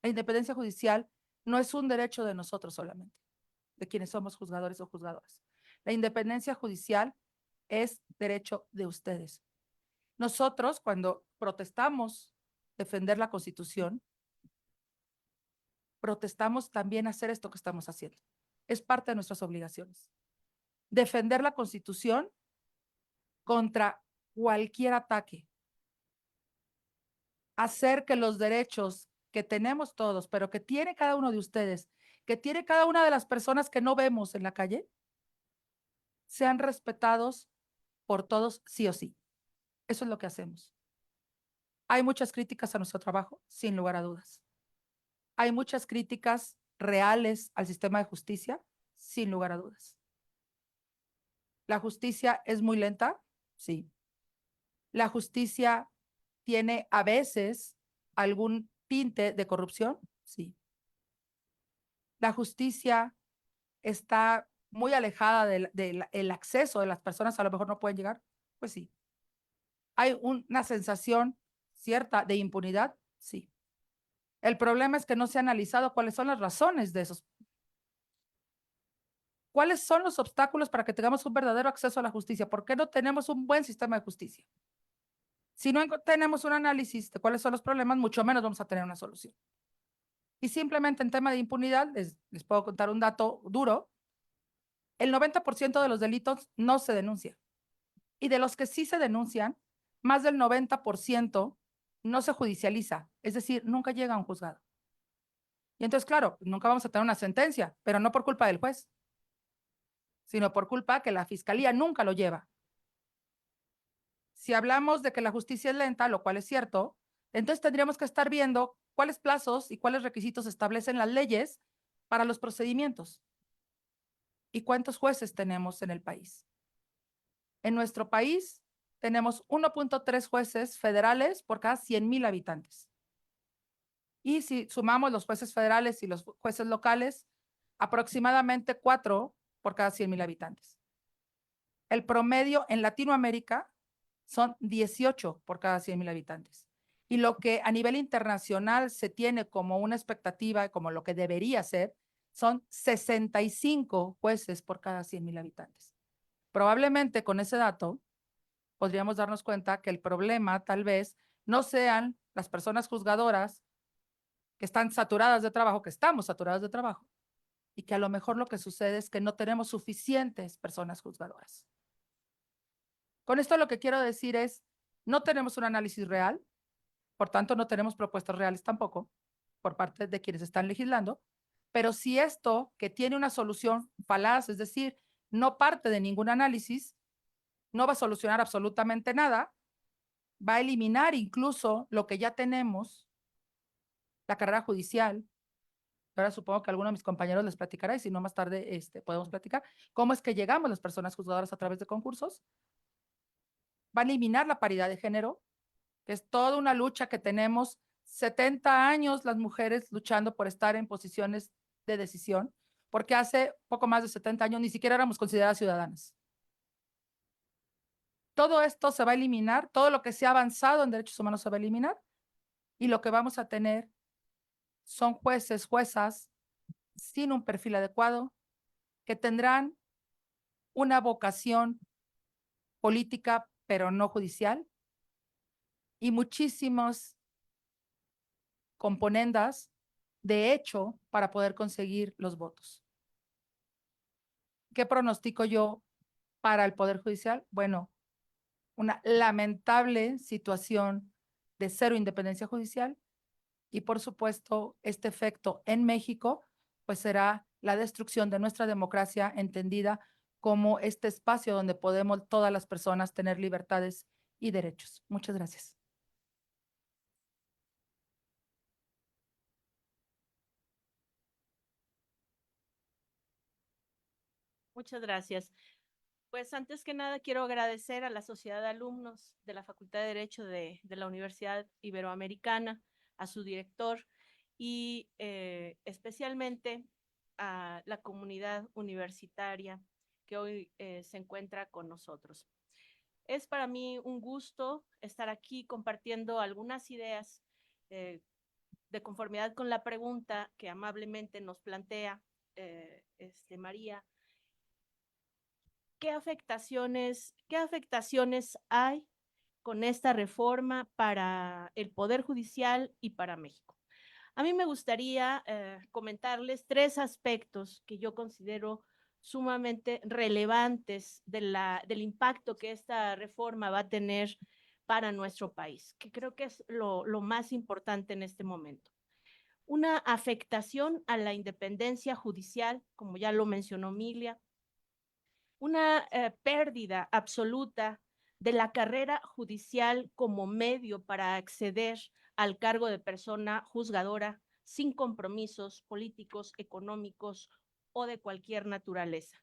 La independencia judicial no es un derecho de nosotros solamente, de quienes somos juzgadores o juzgadoras. La independencia judicial es derecho de ustedes. Nosotros, cuando protestamos defender la Constitución, protestamos también hacer esto que estamos haciendo. Es parte de nuestras obligaciones. Defender la Constitución contra cualquier ataque. Hacer que los derechos que tenemos todos, pero que tiene cada uno de ustedes, que tiene cada una de las personas que no vemos en la calle, sean respetados por todos sí o sí. Eso es lo que hacemos. Hay muchas críticas a nuestro trabajo, sin lugar a dudas. Hay muchas críticas reales al sistema de justicia, sin lugar a dudas. ¿La justicia es muy lenta? Sí. ¿La justicia tiene a veces algún tinte de corrupción? Sí. ¿La justicia está muy alejada del acceso de las personas, a lo mejor no pueden llegar, pues sí. ¿Hay una sensación cierta de impunidad? Sí. El problema es que no se ha analizado cuáles son las razones de esos. ¿Cuáles son los obstáculos para que tengamos un verdadero acceso a la justicia? ¿Por qué no tenemos un buen sistema de justicia? Si no tenemos un análisis de cuáles son los problemas, mucho menos vamos a tener una solución. Y simplemente en tema de impunidad, les puedo contar un dato duro. El 90% de los delitos no se denuncia. Y de los que sí se denuncian, más del 90% no se judicializa. Es decir, nunca llega a un juzgado. Y entonces, claro, nunca vamos a tener una sentencia, pero no por culpa del juez, sino por culpa que la fiscalía nunca lo lleva. Si hablamos de que la justicia es lenta, lo cual es cierto, entonces tendríamos que estar viendo cuáles plazos y cuáles requisitos establecen las leyes para los procedimientos y cuántos jueces tenemos en el país. En nuestro país tenemos 1.3 jueces federales por cada 100,000 habitantes. Y si sumamos los jueces federales y los jueces locales, aproximadamente 4 por cada 100,000 habitantes. El promedio en Latinoamérica son 18 por cada 100,000 habitantes. Y lo que a nivel internacional se tiene como una expectativa, como lo que debería ser, son 65 jueces por cada 100,000 habitantes. Probablemente con ese dato podríamos darnos cuenta que el problema tal vez no sean las personas juzgadoras que están saturadas de trabajo, que estamos saturadas de trabajo, y que a lo mejor lo que sucede es que no tenemos suficientes personas juzgadoras. Con esto lo que quiero decir es, no tenemos un análisis real, por tanto no tenemos propuestas reales tampoco por parte de quienes están legislando, pero si esto que tiene una solución falaz, es decir, no parte de ningún análisis, no va a solucionar absolutamente nada, va a eliminar incluso lo que ya tenemos, la carrera judicial. Ahora supongo que alguno de mis compañeros les platicará y si no más tarde podemos platicar cómo es que llegamos las personas juzgadoras a través de concursos. Va a eliminar la paridad de género, que es toda una lucha que tenemos 70 años las mujeres luchando por estar en posiciones de decisión, porque hace poco más de 70 años ni siquiera éramos consideradas ciudadanas. Todo esto se va a eliminar, todo lo que se ha avanzado en derechos humanos se va a eliminar y lo que vamos a tener son jueces, juezas sin un perfil adecuado, que tendrán una vocación política, pero no judicial, y muchísimos componendas de hecho para poder conseguir los votos. ¿Qué pronostico yo para el Poder Judicial? Bueno, una lamentable situación de cero independencia judicial y por supuesto este efecto en México pues será la destrucción de nuestra democracia entendida como este espacio donde podemos todas las personas tener libertades y derechos. Muchas gracias. Muchas gracias. Pues antes que nada quiero agradecer a la Sociedad de Alumnos de la Facultad de Derecho de la Universidad Iberoamericana, a su director y especialmente a la comunidad universitaria que hoy se encuentra con nosotros. Es para mí un gusto estar aquí compartiendo algunas ideas de conformidad con la pregunta que amablemente nos plantea María. ¿Qué afectaciones hay con esta reforma para el Poder Judicial y para México? A mí me gustaría comentarles 3 aspectos que yo considero sumamente relevantes del impacto que esta reforma va a tener para nuestro país, que creo que es lo más importante en este momento. Una afectación a la independencia judicial, como ya lo mencionó Milia, una pérdida absoluta de la carrera judicial como medio para acceder al cargo de persona juzgadora sin compromisos políticos, económicos o de cualquier naturaleza.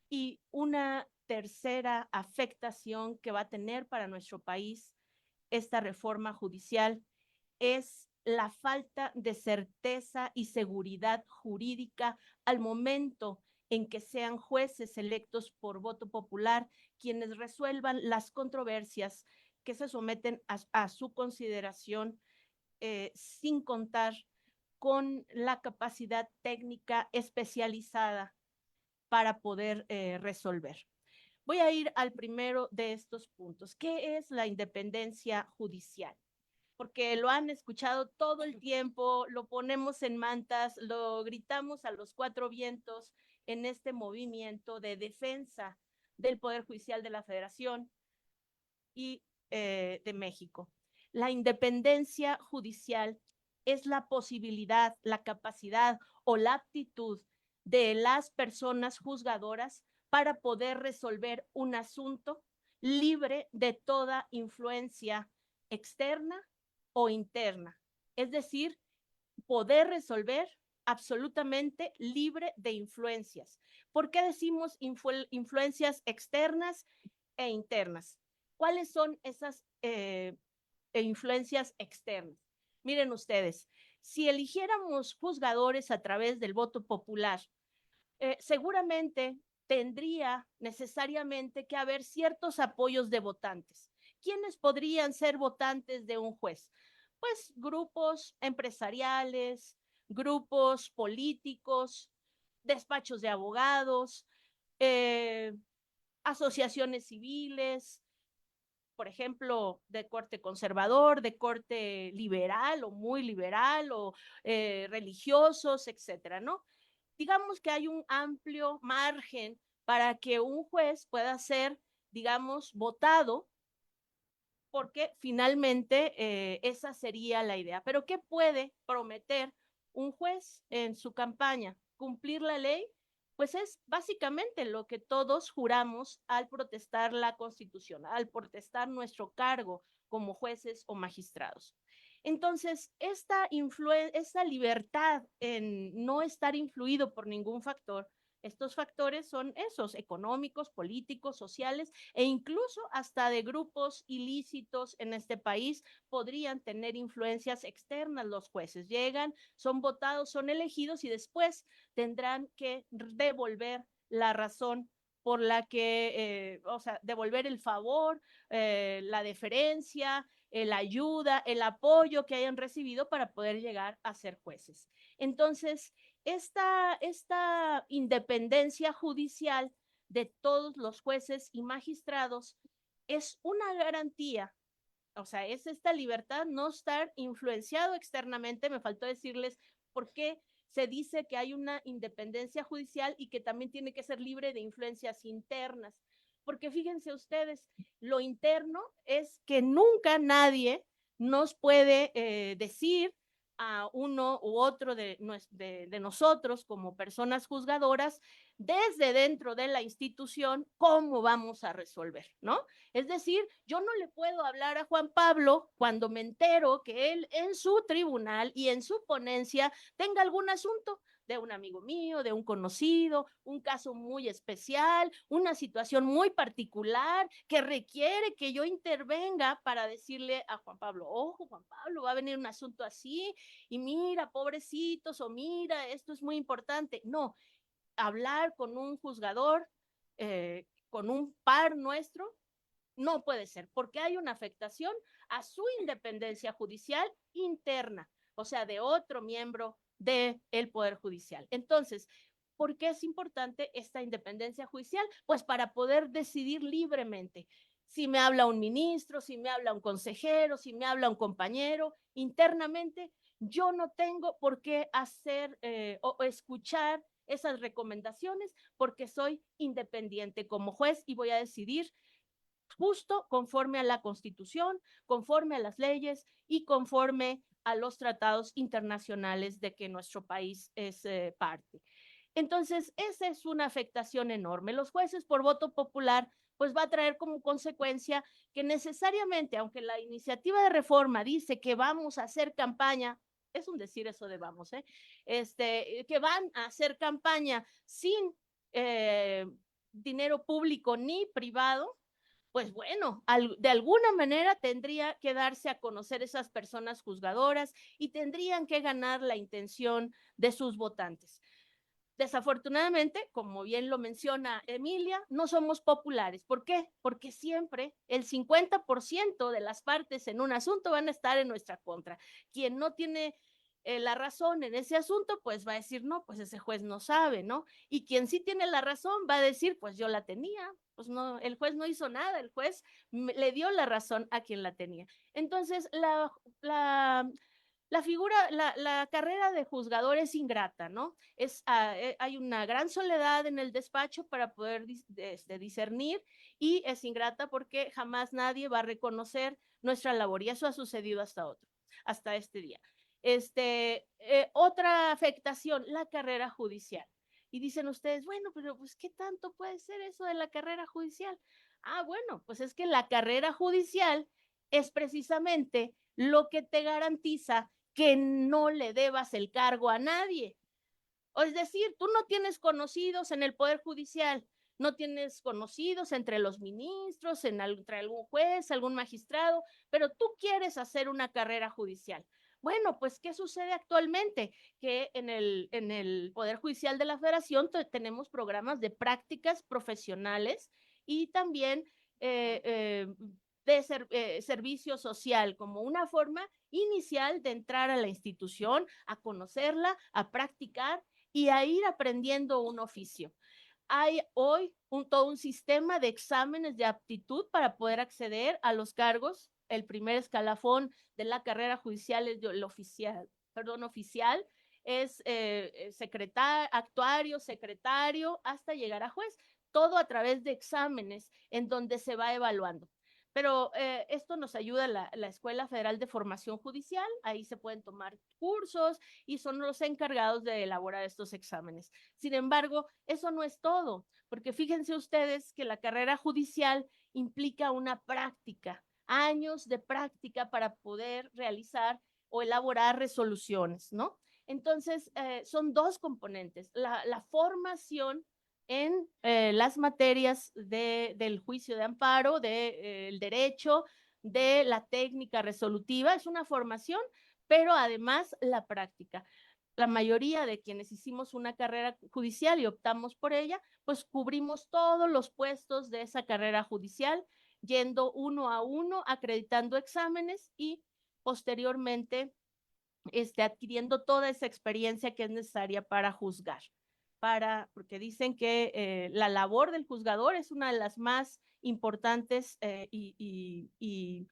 Y una tercera afectación que va a tener para nuestro país esta reforma judicial es la falta de certeza y seguridad jurídica al momento en que sean jueces electos por voto popular quienes resuelvan las controversias que se someten a su consideración, sin contar con la capacidad técnica especializada para poder resolver. Voy a ir al primero de estos puntos. ¿Qué es la independencia judicial? Porque lo han escuchado todo el tiempo, lo ponemos en mantas, lo gritamos a los cuatro vientos en este movimiento de defensa del Poder Judicial de la Federación y de México. La independencia judicial es la posibilidad, la capacidad o la aptitud de las personas juzgadoras para poder resolver un asunto libre de toda influencia externa o interna. Es decir, poder resolver absolutamente libre de influencias. ¿Por qué decimos influencias externas e internas? ¿Cuáles son esas influencias externas? Miren ustedes, si eligiéramos juzgadores a través del voto popular, seguramente tendría necesariamente que haber ciertos apoyos de votantes. ¿Quiénes podrían ser votantes de un juez? Pues grupos empresariales, grupos políticos, despachos de abogados, asociaciones civiles, por ejemplo, de corte conservador, de corte liberal o muy liberal o religiosos, etcétera, ¿no? Digamos que hay un amplio margen para que un juez pueda ser, digamos, votado, porque finalmente esa sería la idea. Pero ¿qué puede prometer un juez en su campaña? ¿Cumplir la ley? Pues es básicamente lo que todos juramos al protestar la Constitución, al protestar nuestro cargo como jueces o magistrados. Entonces, esta libertad en no estar influido por ningún factor, estos factores son esos, económicos, políticos, sociales e incluso hasta de grupos ilícitos en este país podrían tener influencias externas. Los jueces llegan, son votados, son elegidos y después tendrán que devolver la razón por la que, o sea, devolver el favor, la deferencia, la ayuda, el apoyo que hayan recibido para poder llegar a ser jueces. Entonces, esta independencia judicial de todos los jueces y magistrados es una garantía, o sea, es esta libertad, no estar influenciado externamente. Me faltó decirles por qué se dice que hay una independencia judicial y que también tiene que ser libre de influencias internas. Porque fíjense ustedes, lo interno es que nunca nadie nos puede decir a uno u otro de nosotros como personas juzgadoras desde dentro de la institución cómo vamos a resolver, ¿no? Es decir, yo no le puedo hablar a Juan Pablo cuando me entero que él en su tribunal y en su ponencia tenga algún asunto de un amigo mío, de un conocido, un caso muy especial, una situación muy particular que requiere que yo intervenga para decirle a Juan Pablo, ojo, Juan Pablo, va a venir un asunto así y mira, pobrecitos, o mira, esto es muy importante. No, hablar con un juzgador, con un par nuestro, no puede ser, porque hay una afectación a su independencia judicial interna, o sea, de otro miembro del Poder Judicial. Entonces, ¿por qué es importante esta independencia judicial? Pues para poder decidir libremente. Si me habla un ministro, si me habla un consejero, si me habla un compañero, internamente yo no tengo por qué hacer o escuchar esas recomendaciones porque soy independiente como juez y voy a decidir justo conforme a la Constitución, conforme a las leyes y conforme a los tratados internacionales de que nuestro país es parte. Entonces, esa es una afectación enorme. Los jueces por voto popular, pues va a traer como consecuencia que necesariamente, aunque la iniciativa de reforma dice que vamos a hacer campaña, es un decir eso de vamos, que van a hacer campaña sin dinero público ni privado, pues bueno, de alguna manera tendría que darse a conocer esas personas juzgadoras y tendrían que ganar la intención de sus votantes. Desafortunadamente, como bien lo menciona Emilia, no somos populares. ¿Por qué? Porque siempre el 50% de las partes en un asunto van a estar en nuestra contra. Quien no tiene la razón en ese asunto, pues va a decir, no, pues ese juez no sabe, ¿no? Y quien sí tiene la razón va a decir, pues yo la tenía, pues no, el juez no hizo nada, el juez le dio la razón a quien la tenía. Entonces, la figura, la carrera de juzgador es ingrata, ¿no? Hay una gran soledad en el despacho para poder discernir, y es ingrata porque jamás nadie va a reconocer nuestra labor, y eso ha sucedido hasta este día. Otra afectación, la carrera judicial. Y dicen ustedes, bueno, pero pues, ¿qué tanto puede ser eso de la carrera judicial? Bueno, pues es que la carrera judicial es precisamente lo que te garantiza que no le debas el cargo a nadie. O es decir, tú no tienes conocidos en el Poder Judicial, no tienes conocidos entre los ministros, entre algún juez, algún magistrado, pero tú quieres hacer una carrera judicial. Bueno, pues, ¿qué sucede actualmente? Que en el Poder Judicial de la Federación tenemos programas de prácticas profesionales y también de servicio social, como una forma inicial de entrar a la institución, a conocerla, a practicar y a ir aprendiendo un oficio. Hay hoy todo un sistema de exámenes de aptitud para poder acceder a los cargos. El primer escalafón de la carrera judicial es el oficial, es actuario, secretario, hasta llegar a juez, todo a través de exámenes en donde se va evaluando. Pero esto nos ayuda la Escuela Federal de Formación Judicial, ahí se pueden tomar cursos y son los encargados de elaborar estos exámenes. Sin embargo, eso no es todo, porque fíjense ustedes que la carrera judicial implica una práctica, años de práctica para poder realizar o elaborar resoluciones, ¿no? Entonces, son dos componentes, la formación en las materias del juicio de amparo, del derecho, de la técnica resolutiva, es una formación, pero además la práctica. La mayoría de quienes hicimos una carrera judicial y optamos por ella, pues cubrimos todos los puestos de esa carrera judicial, yendo uno a uno, acreditando exámenes y posteriormente adquiriendo toda esa experiencia que es necesaria para juzgar. Porque dicen que la labor del juzgador es una de las más importantes y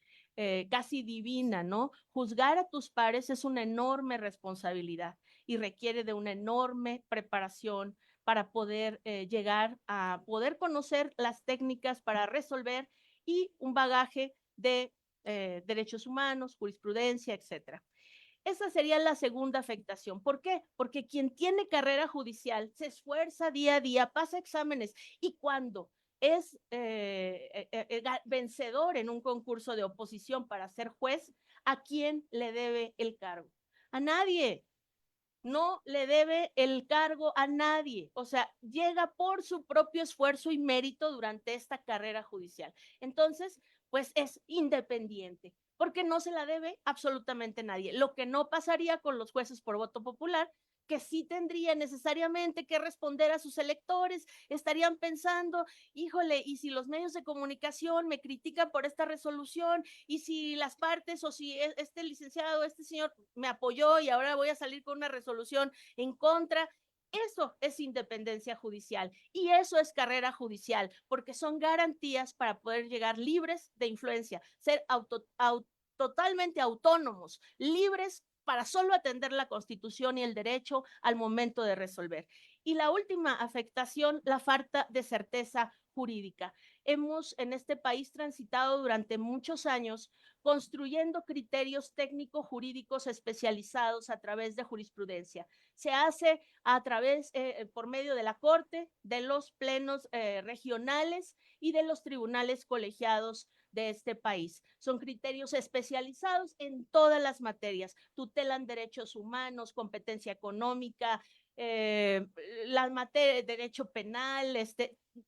casi divina, ¿no? Juzgar a tus pares es una enorme responsabilidad y requiere de una enorme preparación para poder llegar a poder conocer las técnicas para resolver y un bagaje de derechos humanos, jurisprudencia, etcétera. Esa sería la segunda afectación. ¿Por qué? Porque quien tiene carrera judicial se esfuerza día a día, pasa exámenes y cuando es vencedor en un concurso de oposición para ser juez, ¿a quién le debe el cargo? A nadie. No le debe el cargo a nadie. O sea, llega por su propio esfuerzo y mérito durante esta carrera judicial. Entonces, pues es independiente, porque no se la debe absolutamente nadie. Lo que no pasaría con los jueces por voto popular, que sí tendrían necesariamente que responder a sus electores, estarían pensando, híjole, y si los medios de comunicación me critican por esta resolución, y si las partes o si este licenciado, este señor me apoyó y ahora voy a salir con una resolución en contra. Eso es independencia judicial y eso es carrera judicial, porque son garantías para poder llegar libres de influencia, ser totalmente autónomos, libres para solo atender la Constitución y el derecho al momento de resolver. Y la última afectación, la falta de certeza jurídica. Hemos en este país transitado durante muchos años construyendo criterios técnico-jurídicos especializados a través de jurisprudencia. Se hace a través, por medio de la Corte, de los plenos regionales y de los tribunales colegiados de este país. Son criterios especializados en todas las materias, tutelan derechos humanos, competencia económica, la materia de derecho penal,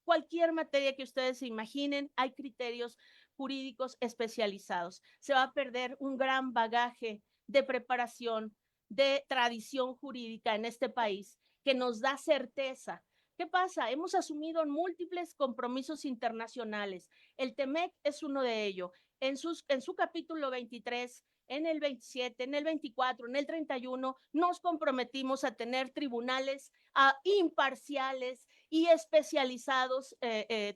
cualquier materia que ustedes se imaginen, hay criterios jurídicos especializados. Se va a perder un gran bagaje de preparación, de tradición jurídica en este país, que nos da certeza. ¿Qué pasa? Hemos asumido múltiples compromisos internacionales. El TEMEC es uno de ellos. En su capítulo 23, en el 27, en el 24, en el 31, nos comprometimos a tener tribunales imparciales y especializados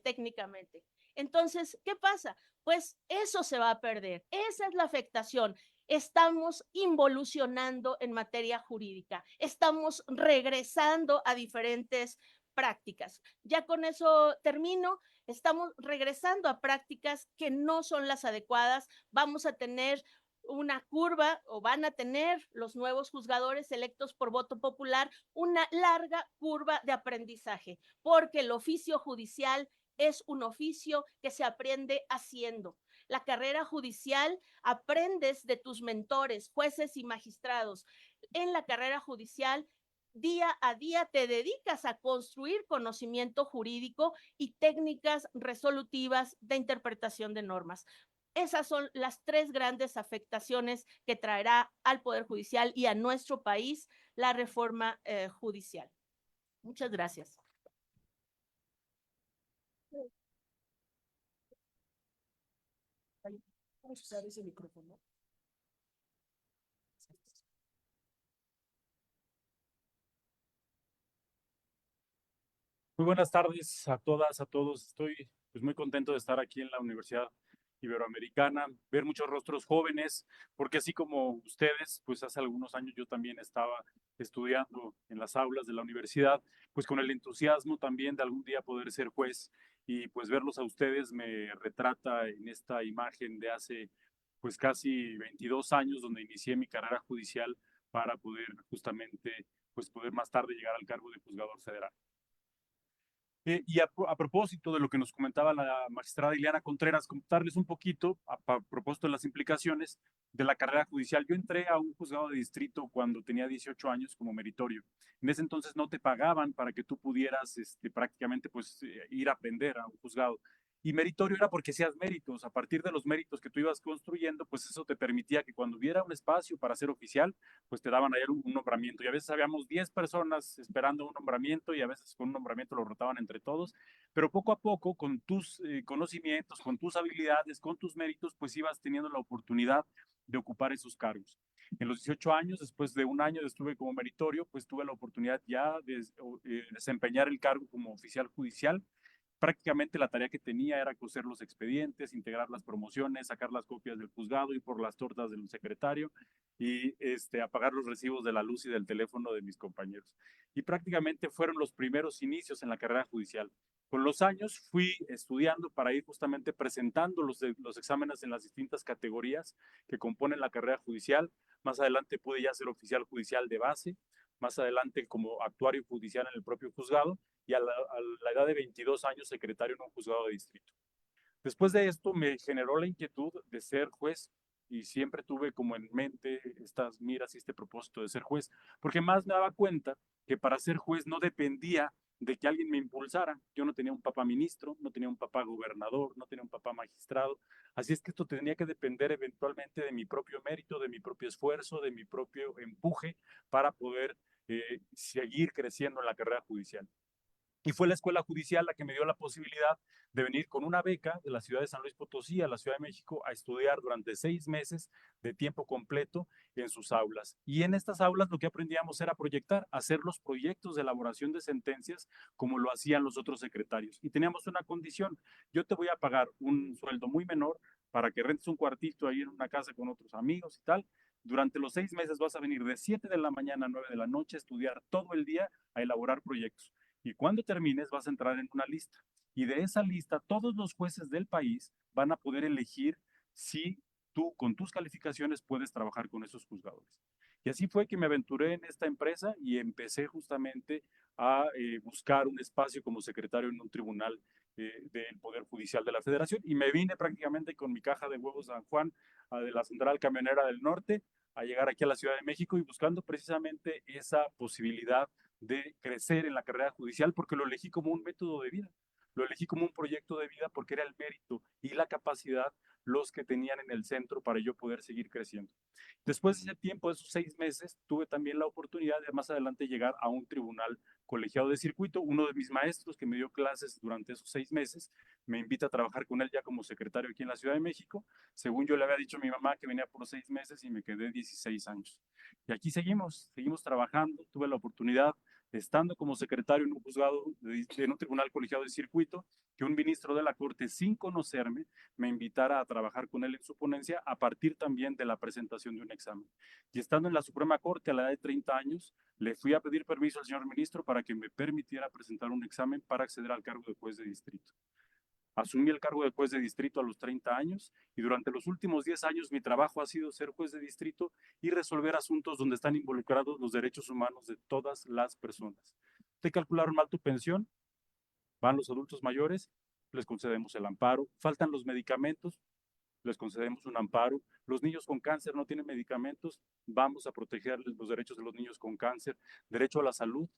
técnicamente. Entonces, ¿qué pasa? Pues eso se va a perder. Esa es la afectación. Estamos involucionando en materia jurídica. Estamos regresando a diferentes prácticas. Ya con eso termino. Estamos regresando a prácticas que no son las adecuadas. Vamos a tener una curva, o van a tener los nuevos juzgadores electos por voto popular, una larga curva de aprendizaje, porque el oficio judicial es un oficio que se aprende haciendo. La carrera judicial aprendes de tus mentores, jueces y magistrados. En la carrera judicial, día a día te dedicas a construir conocimiento jurídico y técnicas resolutivas de interpretación de normas. Esas son las tres grandes afectaciones que traerá al Poder Judicial y a nuestro país la reforma judicial. Muchas gracias. Vamos a usar ese micrófono. Muy buenas tardes a todas, a todos. Estoy pues, muy contento de estar aquí en la Universidad Iberoamericana, ver muchos rostros jóvenes, porque así como ustedes, pues hace algunos años yo también estaba estudiando en las aulas de la universidad, pues con el entusiasmo también de algún día poder ser juez, y pues verlos a ustedes me retrata en esta imagen de hace pues casi 22 años donde inicié mi carrera judicial para poder justamente pues poder más tarde llegar al cargo de juzgador federal. Y a propósito de lo que nos comentaba la magistrada Ileana Contreras, contarles un poquito, a propósito de las implicaciones de la carrera judicial. Yo entré a un juzgado de distrito cuando tenía 18 años como meritorio. En ese entonces no te pagaban para que tú pudieras prácticamente pues, ir a aprender a un juzgado. Y meritorio era porque hacías méritos. A partir de los méritos que tú ibas construyendo, pues eso te permitía que cuando hubiera un espacio para ser oficial, pues te daban ahí un nombramiento. Y a veces habíamos 10 personas esperando un nombramiento y a veces con un nombramiento lo rotaban entre todos. Pero poco a poco, con tus conocimientos, con tus habilidades, con tus méritos, pues ibas teniendo la oportunidad de ocupar esos cargos. En los 18 años, después de un año estuve como meritorio, pues tuve la oportunidad ya de desempeñar el cargo como oficial judicial. Prácticamente la tarea que tenía era coser los expedientes, integrar las promociones, sacar las copias del juzgado, ir por las tortas del secretario y apagar los recibos de la luz y del teléfono de mis compañeros. Y prácticamente fueron los primeros inicios en la carrera judicial. Con los años fui estudiando para ir justamente presentando los exámenes en las distintas categorías que componen la carrera judicial. Más adelante pude ya ser oficial judicial de base, más adelante como actuario judicial en el propio juzgado y a la edad de 22 años secretario en un juzgado de distrito. Después de esto me generó la inquietud de ser juez y siempre tuve como en mente estas miras y este propósito de ser juez, porque más me daba cuenta que para ser juez no dependía de que alguien me impulsara. Yo no tenía un papá ministro, no tenía un papá gobernador, no tenía un papá magistrado, así es que esto tenía que depender eventualmente de mi propio mérito, de mi propio esfuerzo, de mi propio empuje para poder seguir creciendo en la carrera judicial. Y fue la escuela judicial la que me dio la posibilidad de venir con una beca de la ciudad de San Luis Potosí a la Ciudad de México a estudiar durante 6 meses de tiempo completo en sus aulas. Y en estas aulas lo que aprendíamos era proyectar, hacer los proyectos de elaboración de sentencias como lo hacían los otros secretarios. Y teníamos una condición: yo te voy a pagar un sueldo muy menor para que rentes un cuartito ahí en una casa con otros amigos y tal. Durante los 6 meses vas a venir de 7 de la mañana a 9 de la noche a estudiar todo el día, a elaborar proyectos. Y cuando termines vas a entrar en una lista. Y de esa lista todos los jueces del país van a poder elegir si tú con tus calificaciones puedes trabajar con esos juzgadores. Y así fue que me aventuré en esta empresa y empecé justamente a buscar un espacio como secretario en un tribunal del Poder Judicial de la Federación. Y me vine prácticamente con mi caja de huevos San Juan de la Central Camionera del Norte a llegar aquí a la Ciudad de México y buscando precisamente esa posibilidad de crecer en la carrera judicial porque lo elegí como un método de vida. Lo elegí como un proyecto de vida porque era el mérito y la capacidad los que tenían en el centro para yo poder seguir creciendo. Después de ese tiempo, de esos 6 meses, tuve también la oportunidad de más adelante llegar a un tribunal colegiado de circuito. Uno de mis maestros que me dio clases durante esos 6 meses me invita a trabajar con él ya como secretario aquí en la Ciudad de México. Según yo le había dicho a mi mamá que venía por 6 meses y me quedé 16 años. Y aquí seguimos trabajando. Tuve la oportunidad, estando como secretario en un juzgado, en un tribunal colegiado de circuito, que un ministro de la Corte, sin conocerme, me invitara a trabajar con él en su ponencia a partir también de la presentación de un examen. Y estando en la Suprema Corte a la edad de 30 años, le fui a pedir permiso al señor ministro para que me permitiera presentar un examen para acceder al cargo de juez de distrito. Asumí el cargo de juez de distrito a los 30 años y durante los últimos 10 años mi trabajo ha sido ser juez de distrito y resolver asuntos donde están involucrados los derechos humanos de todas las personas. ¿Te calcularon mal tu pensión? Van los adultos mayores, les concedemos el amparo. Faltan los medicamentos, les concedemos un amparo. Los niños con cáncer no tienen medicamentos, vamos a proteger los derechos de los niños con cáncer. Derecho a la salud,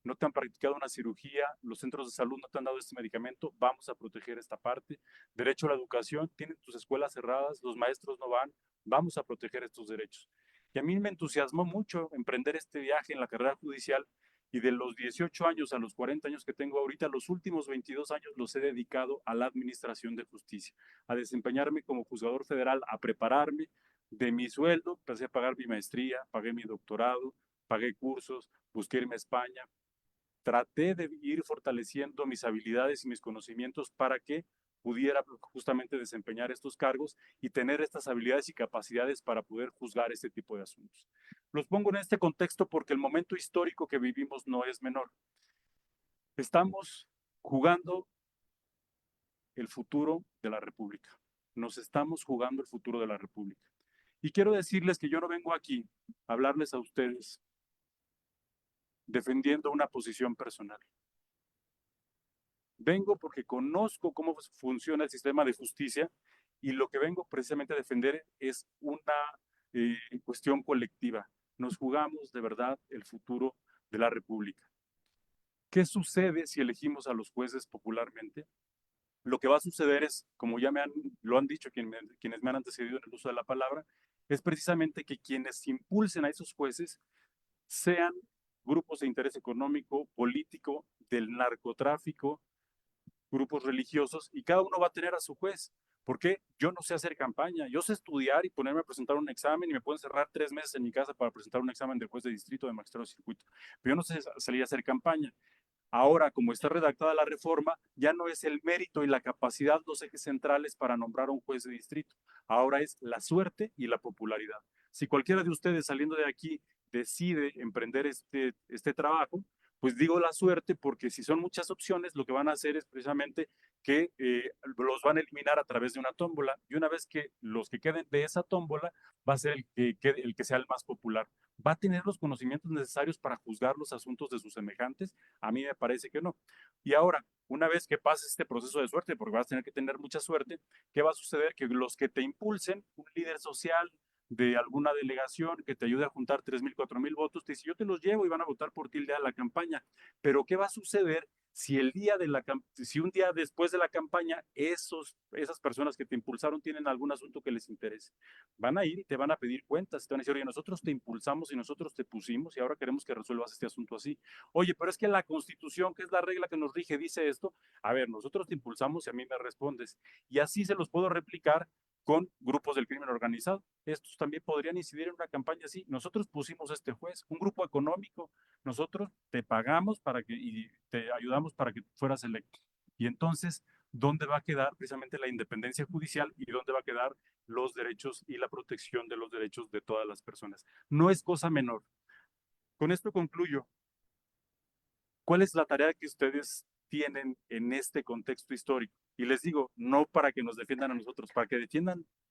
no te han practicado una cirugía, los centros de salud no te han dado este medicamento, vamos a proteger esta parte. Derecho a la educación, tienen tus escuelas cerradas, los maestros no van, vamos a proteger estos derechos. Y a mí me entusiasmó mucho emprender este viaje en la carrera judicial y de los 18 años a los 40 años que tengo ahorita, los últimos 22 años los he dedicado a la administración de justicia, a desempeñarme como juzgador federal, a prepararme. De mi sueldo, empecé a pagar mi maestría, pagué mi doctorado, pagué cursos, busqué irme a España. Traté de ir fortaleciendo mis habilidades y mis conocimientos para que pudiera justamente desempeñar estos cargos y tener estas habilidades y capacidades para poder juzgar este tipo de asuntos. Los pongo en este contexto porque el momento histórico que vivimos no es menor. Estamos jugando el futuro de la República. Nos estamos jugando el futuro de la República. Y quiero decirles que yo no vengo aquí a hablarles a ustedes defendiendo una posición personal. Vengo porque conozco cómo funciona el sistema de justicia y lo que vengo precisamente a defender es una cuestión colectiva. Nos jugamos de verdad el futuro de la República. ¿Qué sucede si elegimos a los jueces popularmente? Lo que va a suceder es, como ya lo han dicho quienes me han antecedido en el uso de la palabra, es precisamente que quienes impulsen a esos jueces sean grupos de interés económico, político, del narcotráfico, grupos religiosos, y cada uno va a tener a su juez. Porque yo no sé hacer campaña, yo sé estudiar y ponerme a presentar un examen y me pueden cerrar 3 meses en mi casa para presentar un examen de juez de distrito, de magistrado de circuito, pero yo no sé salir a hacer campaña. Ahora, como está redactada la reforma, ya no es el mérito y la capacidad los ejes centrales para nombrar a un juez de distrito. Ahora es la suerte y la popularidad. Si cualquiera de ustedes saliendo de aquí decide emprender este trabajo, pues digo la suerte porque si son muchas opciones, lo que van a hacer es precisamente que los van a eliminar a través de una tómbola y una vez que los que queden de esa tómbola va a ser el que sea el más popular. ¿Va a tener los conocimientos necesarios para juzgar los asuntos de sus semejantes? A mí me parece que no. Y ahora, una vez que pase este proceso de suerte, porque vas a tener que tener mucha suerte, ¿qué va a suceder? Que los que te impulsen, un líder social de alguna delegación que te ayude a juntar 3,000, 4,000 votos, te dice, yo te los llevo y van a votar por ti el día de la campaña. Pero ¿qué va a suceder si si un día después de la campaña esas personas que te impulsaron tienen algún asunto que les interese? Van a ir y te van a pedir cuentas, te van a decir, oye, nosotros te impulsamos y nosotros te pusimos y ahora queremos que resuelvas este asunto así. Oye, pero es que la Constitución, que es la regla que nos rige, dice esto. A ver, nosotros te impulsamos y a mí me respondes. Y así se los puedo replicar con grupos del crimen organizado. Estos también podrían incidir en una campaña así. Nosotros pusimos este juez, un grupo económico, nosotros te pagamos y te ayudamos para que fueras electo. Y entonces, ¿dónde va a quedar precisamente la independencia judicial y dónde va a quedar los derechos y la protección de los derechos de todas las personas? No es cosa menor. Con esto concluyo. ¿Cuál es la tarea que ustedes tienen en este contexto histórico? Y les digo, no para que nos defiendan a nosotros, para que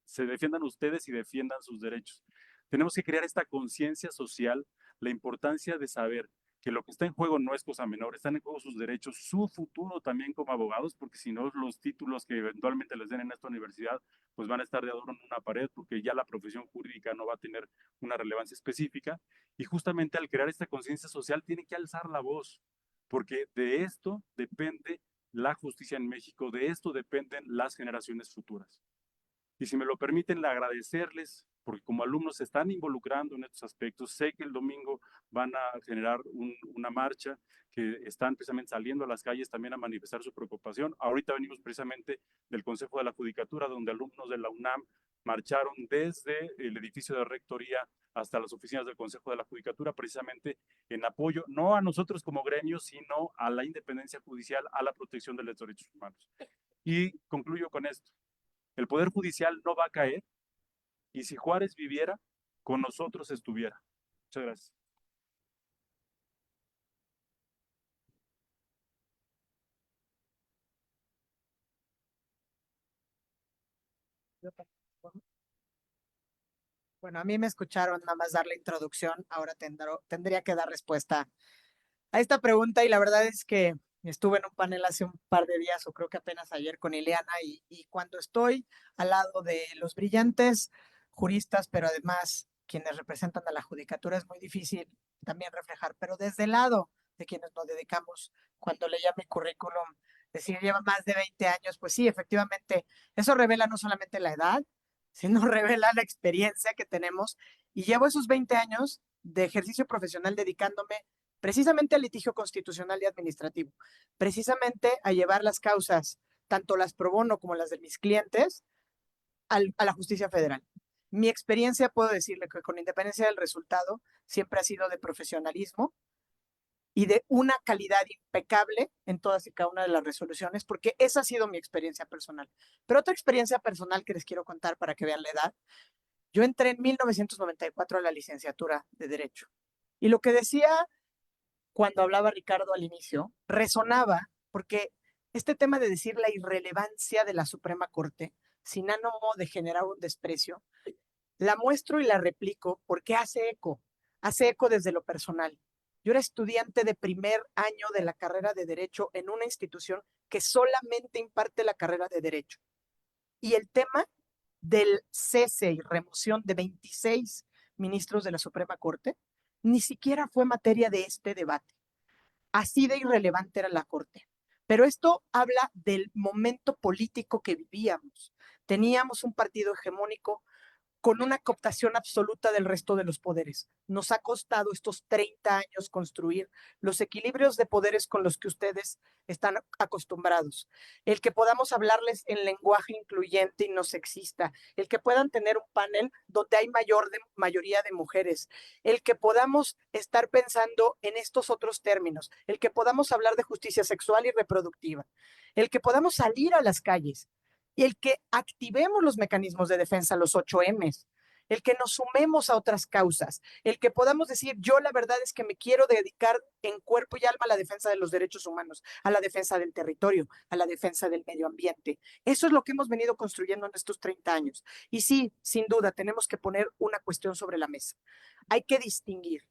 se defiendan ustedes y defiendan sus derechos. Tenemos que crear esta conciencia social, la importancia de saber que lo que está en juego no es cosa menor, están en juego sus derechos, su futuro también como abogados, porque si no los títulos que eventualmente les den en esta universidad, pues van a estar de adorno en una pared, porque ya la profesión jurídica no va a tener una relevancia específica. Y justamente al crear esta conciencia social tienen que alzar la voz, porque de esto depende la justicia en México. De esto dependen las generaciones futuras. Y si me lo permiten, agradecerles, porque como alumnos se están involucrando en estos aspectos. Sé que el domingo van a generar una marcha, que están precisamente saliendo a las calles también a manifestar su preocupación. Ahorita venimos precisamente del Consejo de la Judicatura, donde alumnos de la UNAM marcharon desde el edificio de rectoría hasta las oficinas del Consejo de la Judicatura, precisamente en apoyo, no a nosotros como gremio, sino a la independencia judicial, a la protección de los derechos humanos. Y concluyo con esto. El Poder Judicial no va a caer, y si Juárez viviera, con nosotros estuviera. Muchas gracias. Bueno, a mí me escucharon nada más dar la introducción, ahora tendría que dar respuesta a esta pregunta y la verdad es que estuve en un panel hace un par de días o creo que apenas ayer con Ileana y cuando estoy al lado de los brillantes juristas, pero además quienes representan a la judicatura es muy difícil también reflejar, pero desde el lado de quienes nos dedicamos, cuando leía mi currículum, decir lleva más de 20 años, pues sí, efectivamente, eso revela no solamente la edad, sino revela la experiencia que tenemos y llevo esos 20 años de ejercicio profesional dedicándome precisamente al litigio constitucional y administrativo, precisamente a llevar las causas, tanto las pro bono como las de mis clientes, a la justicia federal. Mi experiencia, puedo decirle que con independencia del resultado, siempre ha sido de profesionalismo y de una calidad impecable en todas y cada una de las resoluciones, porque esa ha sido mi experiencia personal. Pero otra experiencia personal que les quiero contar para que vean la edad, yo entré en 1994 a la licenciatura de Derecho. Y lo que decía cuando hablaba Ricardo al inicio, resonaba porque este tema de decir la irrelevancia de la Suprema Corte, sin ánimo de generar un desprecio, la muestro y la replico porque hace eco desde lo personal. Yo era estudiante de primer año de la carrera de Derecho en una institución que solamente imparte la carrera de Derecho. Y el tema del cese y remoción de 26 ministros de la Suprema Corte ni siquiera fue materia de este debate. Así de irrelevante era la Corte. Pero esto habla del momento político que vivíamos. Teníamos un partido hegemónico con una cooptación absoluta del resto de los poderes. Nos ha costado estos 30 años construir los equilibrios de poderes con los que ustedes están acostumbrados. El que podamos hablarles en lenguaje incluyente y no sexista, el que puedan tener un panel donde hay mayoría de mujeres, el que podamos estar pensando en estos otros términos, el que podamos hablar de justicia sexual y reproductiva, el que podamos salir a las calles, y el que activemos los mecanismos de defensa, los 8Ms, el que nos sumemos a otras causas, el que podamos decir, yo la verdad es que me quiero dedicar en cuerpo y alma a la defensa de los derechos humanos, a la defensa del territorio, a la defensa del medio ambiente. Eso es lo que hemos venido construyendo en estos 30 años. Y sí, sin duda, tenemos que poner una cuestión sobre la mesa. Hay que distinguir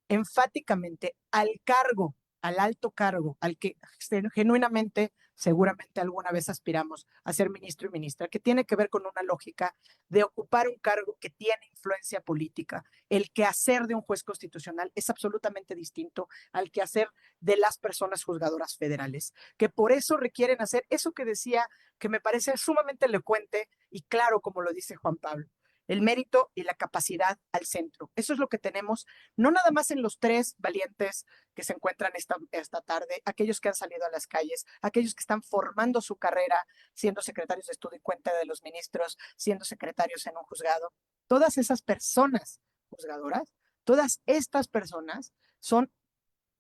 enfáticamente al cargo, al alto cargo, al que genuinamente, seguramente alguna vez aspiramos a ser ministro y ministra, que tiene que ver con una lógica de ocupar un cargo que tiene influencia política. El quehacer de un juez constitucional es absolutamente distinto al quehacer de las personas juzgadoras federales, que por eso requieren hacer eso que decía, que me parece sumamente elocuente y claro, como lo dice Juan Pablo. El mérito y la capacidad al centro. Eso es lo que tenemos, no nada más en los 3 valientes que se encuentran esta tarde, aquellos que han salido a las calles, aquellos que están formando su carrera, siendo secretarios de estudio y cuenta de los ministros, siendo secretarios en un juzgado. Todas esas personas juzgadoras, todas estas personas son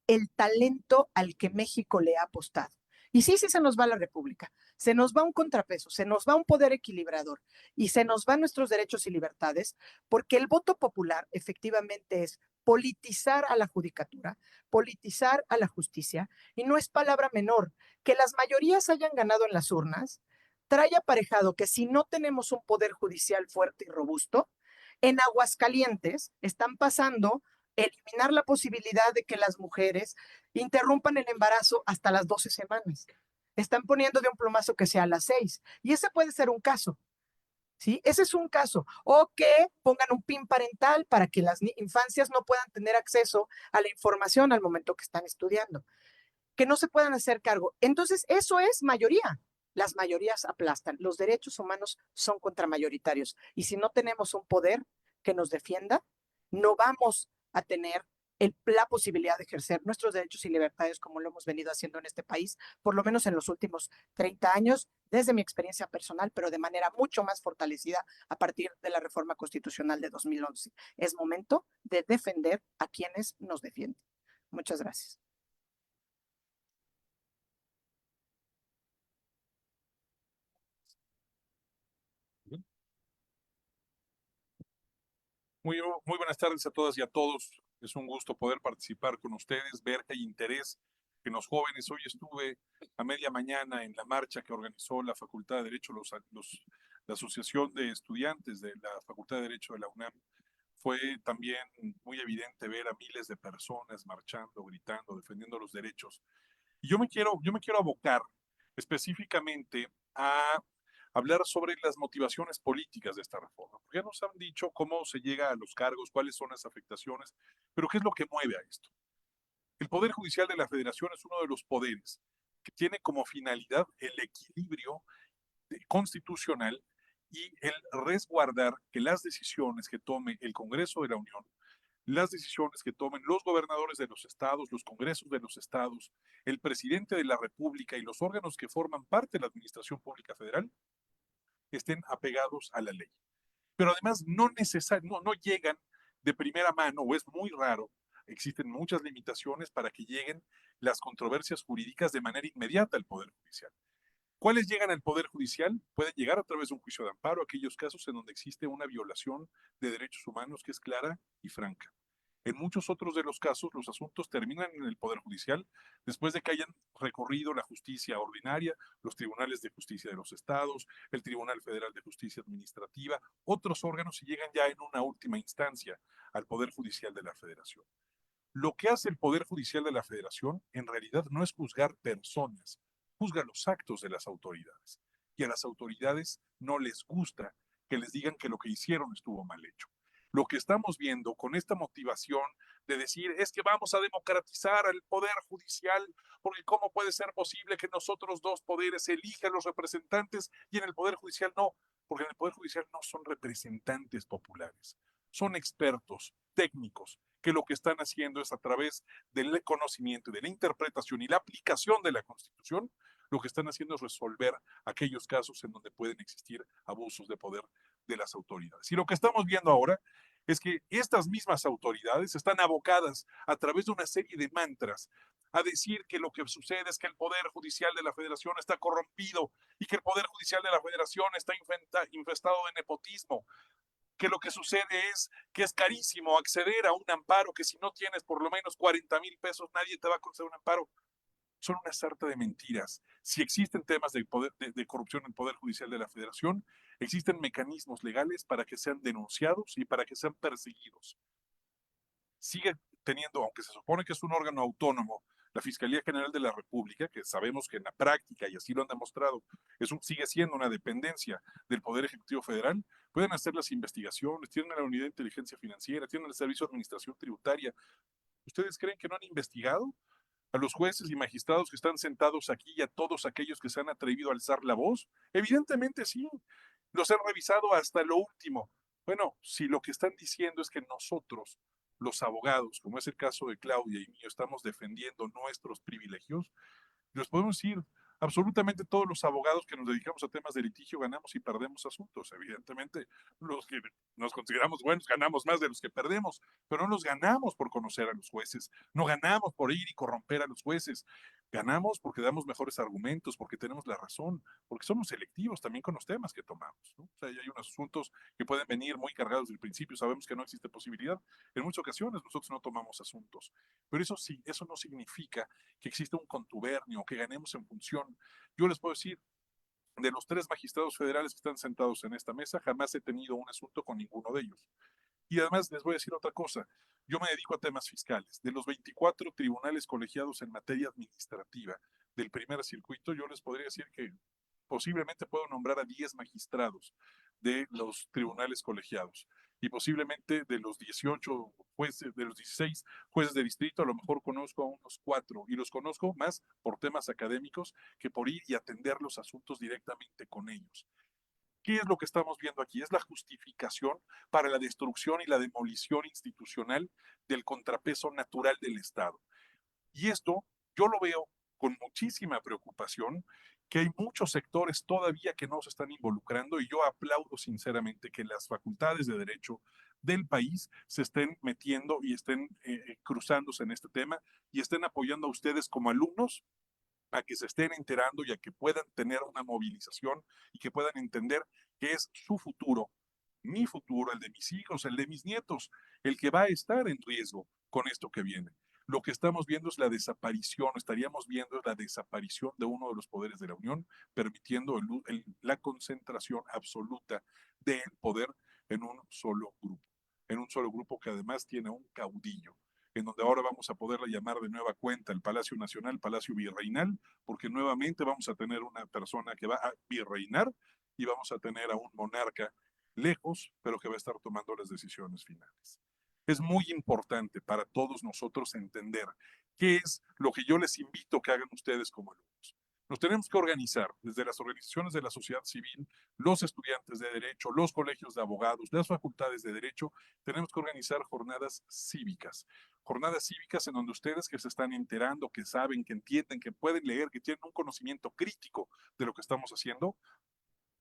el talento al que México le ha apostado. Y sí, se nos va la República, se nos va un contrapeso, se nos va un poder equilibrador y se nos van nuestros derechos y libertades, porque el voto popular efectivamente es politizar a la judicatura, politizar a la justicia, y no es palabra menor. Que las mayorías hayan ganado en las urnas, trae aparejado que si no tenemos un poder judicial fuerte y robusto, en Aguascalientes están pasando eliminar la posibilidad de que las mujeres interrumpan el embarazo hasta las 12 semanas. Están poniendo de un plumazo que sea a las 6. Y ese puede ser un caso. ¿Sí? Ese es un caso. O que pongan un PIN parental para que las infancias no puedan tener acceso a la información al momento que están estudiando. que no se puedan hacer cargo. Entonces, eso es mayoría. Las mayorías aplastan. Los derechos humanos son contramayoritarios. Y si no tenemos un poder que nos defienda, no vamos a tener la posibilidad de ejercer nuestros derechos y libertades como lo hemos venido haciendo en este país, por lo menos en los últimos 30 años, desde mi experiencia personal, pero de manera mucho más fortalecida a partir de la reforma constitucional de 2011. Es momento de defender a quienes nos defienden. Muchas gracias. Muy buenas tardes a todas y a todos. Es un gusto poder participar con ustedes, ver que hay interés en los jóvenes. Hoy estuve a media mañana en la marcha que organizó la Facultad de Derecho, la Asociación de Estudiantes de la Facultad de Derecho de la UNAM. Fue también muy evidente ver a miles de personas marchando, gritando, defendiendo los derechos. Y yo me quiero abocar específicamente a hablar sobre las motivaciones políticas de esta reforma. Porque ya nos han dicho cómo se llega a los cargos, cuáles son las afectaciones, pero ¿qué es lo que mueve a esto? El Poder Judicial de la Federación es uno de los poderes que tiene como finalidad el equilibrio constitucional y el resguardar que las decisiones que tome el Congreso de la Unión, las decisiones que tomen los gobernadores de los estados, los congresos de los estados, el presidente de la República y los órganos que forman parte de la Administración Pública Federal estén apegados a la ley. Pero además no llegan de primera mano, o es muy raro, existen muchas limitaciones para que lleguen las controversias jurídicas de manera inmediata al Poder Judicial. ¿Cuáles llegan al Poder Judicial? Pueden llegar a través de un juicio de amparo, aquellos casos en donde existe una violación de derechos humanos que es clara y franca. En muchos otros de los casos, los asuntos terminan en el Poder Judicial después de que hayan recorrido la justicia ordinaria, los tribunales de justicia de los estados, el Tribunal Federal de Justicia Administrativa, otros órganos y llegan ya en una última instancia al Poder Judicial de la Federación. Lo que hace el Poder Judicial de la Federación en realidad no es juzgar personas, juzga los actos de las autoridades. Y a las autoridades no les gusta que les digan que lo que hicieron estuvo mal hecho. Lo que estamos viendo con esta motivación de decir es que vamos a democratizar al Poder Judicial, porque ¿cómo puede ser posible que nosotros dos poderes elijan los representantes y en el Poder Judicial no? Porque en el Poder Judicial no son representantes populares, son expertos, técnicos, que lo que están haciendo es a través del conocimiento, de la interpretación y la aplicación de la Constitución, lo que están haciendo es resolver aquellos casos en donde pueden existir abusos de poder de las autoridades. Y lo que estamos viendo ahora es que estas mismas autoridades están abocadas a través de una serie de mantras a decir que lo que sucede es que el Poder Judicial de la Federación está corrompido y que el Poder Judicial de la Federación está infestado de nepotismo, que lo que sucede es que es carísimo acceder a un amparo, que si no tienes por lo menos 40,000 pesos, nadie te va a conceder un amparo. Son una sarta de mentiras. Si existen temas de corrupción en el Poder Judicial de la Federación, existen mecanismos legales para que sean denunciados y para que sean perseguidos. Sigue teniendo, aunque se supone que es un órgano autónomo, la Fiscalía General de la República, que sabemos que en la práctica, y así lo han demostrado, sigue siendo una dependencia del Poder Ejecutivo Federal, pueden hacer las investigaciones, tienen la Unidad de Inteligencia Financiera, tienen el Servicio de Administración Tributaria. ¿Ustedes creen que no han investigado a los jueces y magistrados que están sentados aquí y a todos aquellos que se han atrevido a alzar la voz? Evidentemente sí, los han revisado hasta lo último. Bueno, si lo que están diciendo es que nosotros, los abogados, como es el caso de Claudia y mío, estamos defendiendo nuestros privilegios, les podemos decir, absolutamente todos los abogados que nos dedicamos a temas de litigio ganamos y perdemos asuntos. Evidentemente, los que nos consideramos buenos ganamos más de los que perdemos, pero no los ganamos por conocer a los jueces, no ganamos por ir y corromper a los jueces. Ganamos porque damos mejores argumentos, porque tenemos la razón, porque somos selectivos también con los temas que tomamos, ¿no? O sea, hay unos asuntos que pueden venir muy cargados del principio, sabemos que no existe posibilidad. En muchas ocasiones nosotros no tomamos asuntos, pero eso sí, eso no significa que exista un contubernio, que ganemos en función. Yo les puedo decir, de los 3 magistrados federales que están sentados en esta mesa, jamás he tenido un asunto con ninguno de ellos. Y además les voy a decir otra cosa, yo me dedico a temas fiscales. De los 24 tribunales colegiados en materia administrativa del primer circuito, yo les podría decir que posiblemente puedo nombrar a 10 magistrados de los tribunales colegiados. y posiblemente de los 18 jueces, de los 16 jueces de distrito, a lo mejor conozco a unos 4 y los conozco más por temas académicos que por ir y atender los asuntos directamente con ellos. ¿Qué es lo que estamos viendo aquí? Es la justificación para la destrucción y la demolición institucional del contrapeso natural del Estado. Y esto yo lo veo con muchísima preocupación, que hay muchos sectores todavía que no se están involucrando y yo aplaudo sinceramente que las facultades de derecho del país se estén metiendo y estén cruzándose en este tema y estén apoyando a ustedes como alumnos a que se estén enterando y a que puedan tener una movilización y que puedan entender que es su futuro, mi futuro, el de mis hijos, el de mis nietos, el que va a estar en riesgo con esto que viene. Lo que estamos viendo es la desaparición, estaríamos viendo la desaparición de uno de los poderes de la Unión, permitiendo la concentración absoluta del poder en un solo grupo que además tiene un caudillo, en donde ahora vamos a poderla llamar de nueva cuenta el Palacio Nacional, Palacio Virreinal, porque nuevamente vamos a tener una persona que va a virreinar y vamos a tener a un monarca lejos, pero que va a estar tomando las decisiones finales. Es muy importante para todos nosotros entender qué es lo que yo les invito que hagan ustedes como alumnos. Nos tenemos que organizar desde las organizaciones de la sociedad civil, los estudiantes de derecho, los colegios de abogados, las facultades de derecho, tenemos que organizar jornadas cívicas en donde ustedes que se están enterando, que saben, que entienden, que pueden leer, que tienen un conocimiento crítico de lo que estamos haciendo,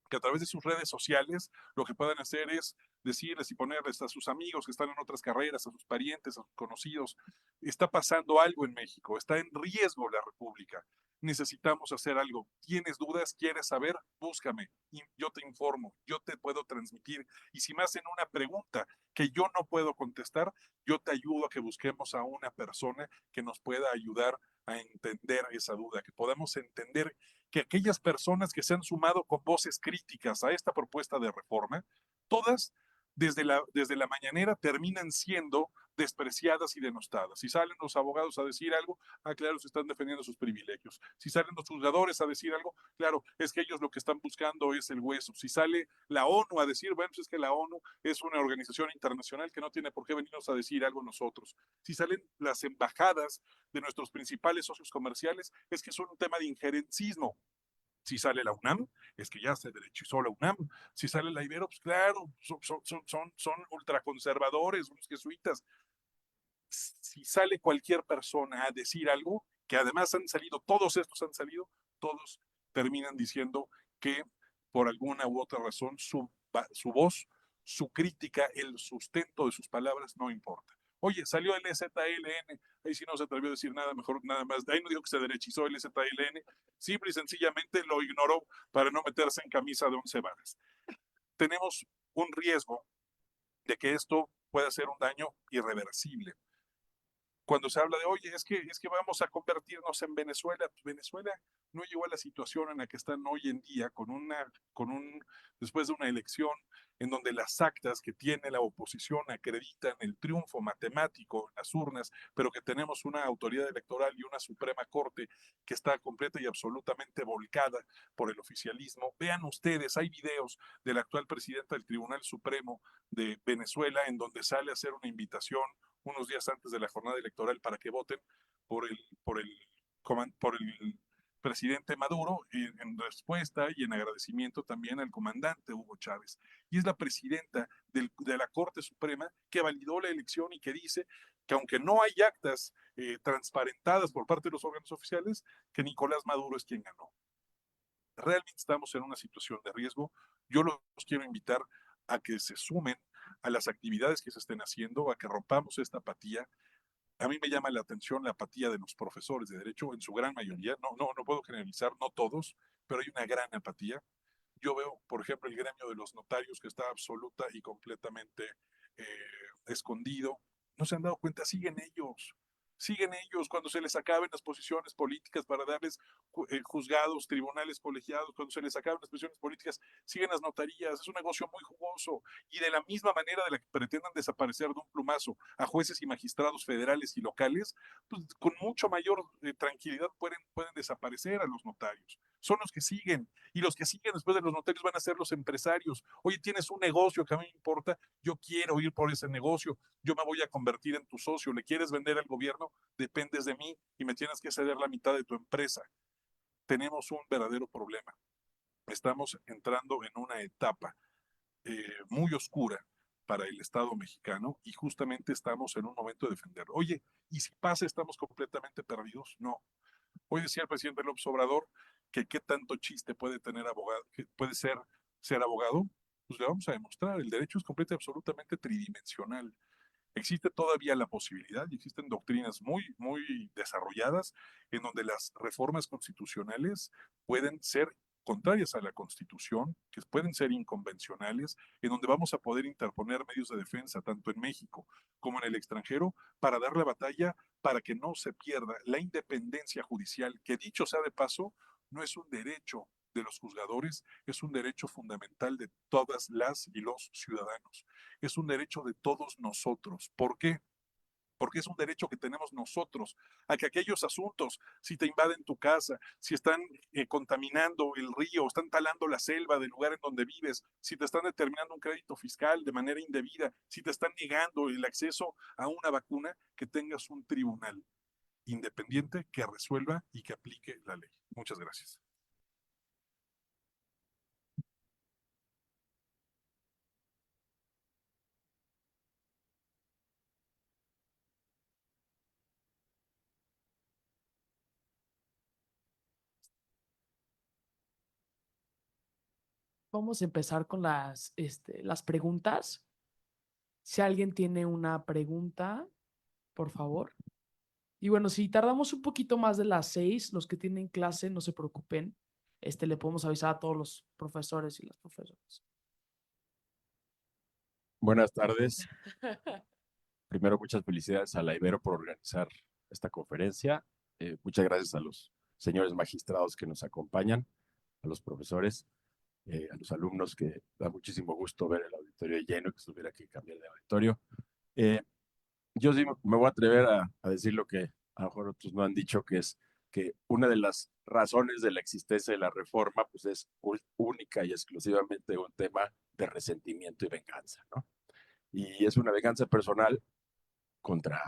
que a través de sus redes sociales lo que puedan hacer es decirles y ponerles a sus amigos que están en otras carreras, a sus parientes, a sus conocidos, está pasando algo en México, está en riesgo la República, necesitamos hacer algo. ¿Tienes dudas? ¿Quieres saber? Búscame, yo te informo, yo te puedo transmitir, y si me hacen una pregunta que yo no puedo contestar, yo te ayudo a que busquemos a una persona que nos pueda ayudar a entender esa duda, que podamos entender que aquellas personas que se han sumado con voces críticas a esta propuesta de reforma, todas desde la mañanera terminan siendo despreciadas y denostadas. Si salen los abogados a decir algo, claro, se están defendiendo sus privilegios. Si salen los juzgadores a decir algo, claro, es que ellos lo que están buscando es el hueso. Si sale la ONU a decir, bueno, pues es que la ONU es una organización internacional que no tiene por qué venirnos a decir algo nosotros. Si salen las embajadas de nuestros principales socios comerciales, es que es un tema de injerencismo. Si sale la UNAM, es que ya se derechizó la UNAM. Si sale la Ibero, pues claro, son ultraconservadores, unos jesuitas. Si sale cualquier persona a decir algo, que además todos estos han salido, todos terminan diciendo que por alguna u otra razón su voz, su crítica, el sustento de sus palabras no importa. Oye, salió el EZLN, ahí sí no se atrevió a decir nada, mejor nada más, ahí no dijo que se derechizó el EZLN, simple y sencillamente lo ignoró para no meterse en camisa de 11 varas. Tenemos un riesgo de que esto pueda ser un daño irreversible. Cuando se habla de, oye, es que vamos a convertirnos en Venezuela, pues Venezuela no llegó a la situación en la que están hoy en día, después de una elección en donde las actas que tiene la oposición acreditan el triunfo matemático en las urnas, pero que tenemos una autoridad electoral y una Suprema Corte que está completa y absolutamente volcada por el oficialismo. Vean ustedes, hay videos de la actual presidenta del Tribunal Supremo de Venezuela en donde sale a hacer una invitación unos días antes de la jornada electoral para que voten por el presidente Maduro, en respuesta y en agradecimiento también al comandante Hugo Chávez. Y es la presidenta de la Corte Suprema que validó la elección y que dice que aunque no hay actas transparentadas por parte de los órganos oficiales, que Nicolás Maduro es quien ganó. Realmente estamos en una situación de riesgo. Yo los quiero invitar a que se sumen a las actividades que se estén haciendo, a que rompamos esta apatía. A mí me llama la atención la apatía de los profesores de derecho, en su gran mayoría, no puedo generalizar, no todos, pero hay una gran apatía. Yo veo, por ejemplo, el gremio de los notarios que está absoluta y completamente escondido. No se han dado cuenta, siguen ellos cuando se les acaben las posiciones políticas para darles juzgados, tribunales colegiados, cuando se les acaben las posiciones políticas, siguen las notarías, es un negocio muy jugoso, y de la misma manera de la que pretendan desaparecer de un plumazo a jueces y magistrados federales y locales, pues con mucho mayor tranquilidad pueden desaparecer a los notarios. son los que siguen. Y los que siguen después de los notarios van a ser los empresarios. Oye, tienes un negocio que a mí me importa, yo quiero ir por ese negocio, yo me voy a convertir en tu socio. ¿Le quieres vender al gobierno? Dependes de mí y me tienes que ceder la mitad de tu empresa. Tenemos un verdadero problema. Estamos entrando en una etapa muy oscura para el Estado mexicano y justamente estamos en un momento de defenderlo. Oye, ¿y si pasa estamos completamente perdidos? No. Hoy decía el presidente López Obrador que qué tanto chiste puede tener abogado, que puede ser abogado. Pues le vamos a demostrar, el derecho es completamente, absolutamente tridimensional. Existe todavía la posibilidad y existen doctrinas muy desarrolladas en donde las reformas constitucionales pueden ser contrarias a la Constitución, que pueden ser inconvencionales, en donde vamos a poder interponer medios de defensa, tanto en México como en el extranjero, para dar la batalla para que no se pierda la independencia judicial, que dicho sea de paso, no es un derecho de los juzgadores, es un derecho fundamental de todas las y los ciudadanos. Es un derecho de todos nosotros. ¿Por qué? Porque es un derecho que tenemos nosotros a que aquellos asuntos, si te invaden tu casa, si están contaminando el río, están talando la selva del lugar en donde vives, si te están determinando un crédito fiscal de manera indebida, si te están negando el acceso a una vacuna, que tengas un tribunal independiente que resuelva y que aplique la ley. Muchas gracias. Vamos a empezar con las preguntas. Si alguien tiene una pregunta, por favor. Y bueno, si tardamos un poquito más de las 6, los que tienen clase, no se preocupen. Le podemos avisar a todos los profesores y las profesoras. Buenas tardes. Primero, muchas felicidades a la Ibero por organizar esta conferencia. Muchas gracias a los señores magistrados que nos acompañan, a los profesores, a los alumnos, que da muchísimo gusto ver el auditorio lleno y que estuviera que cambiar de auditorio. Yo sí me voy a atrever a decir lo que a lo mejor otros no han dicho, que es que una de las razones de la existencia de la reforma pues es única y exclusivamente un tema de resentimiento y venganza, ¿no? Y es una venganza personal contra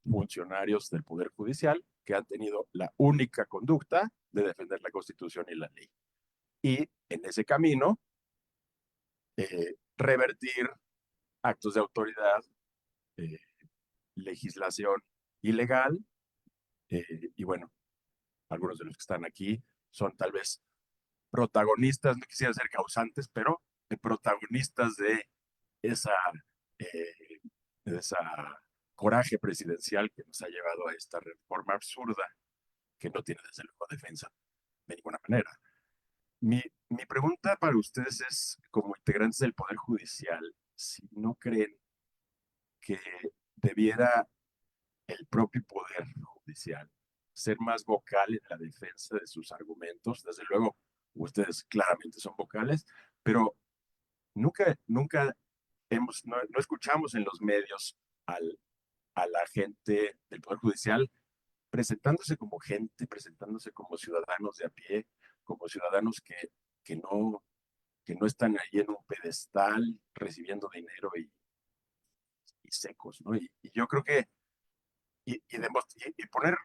funcionarios del Poder Judicial que han tenido la única conducta de defender la Constitución y la ley. Y en ese camino, revertir actos de autoridad, legislación ilegal, y bueno, algunos de los que están aquí son tal vez protagonistas, no quisiera ser causantes, pero protagonistas esa, eh, de esa coraje presidencial que nos ha llevado a esta reforma absurda que no tiene desde luego defensa de ninguna manera. Mi pregunta para ustedes es, como integrantes del Poder Judicial, si no creen que debiera el propio Poder Judicial ser más vocal en la defensa de sus argumentos. Desde luego, ustedes claramente son vocales, pero nunca no escuchamos en los medios a la gente del Poder Judicial presentándose como gente, presentándose como ciudadanos de a pie, como ciudadanos que no están ahí en un pedestal recibiendo dinero y secos, ¿no? Y yo creo que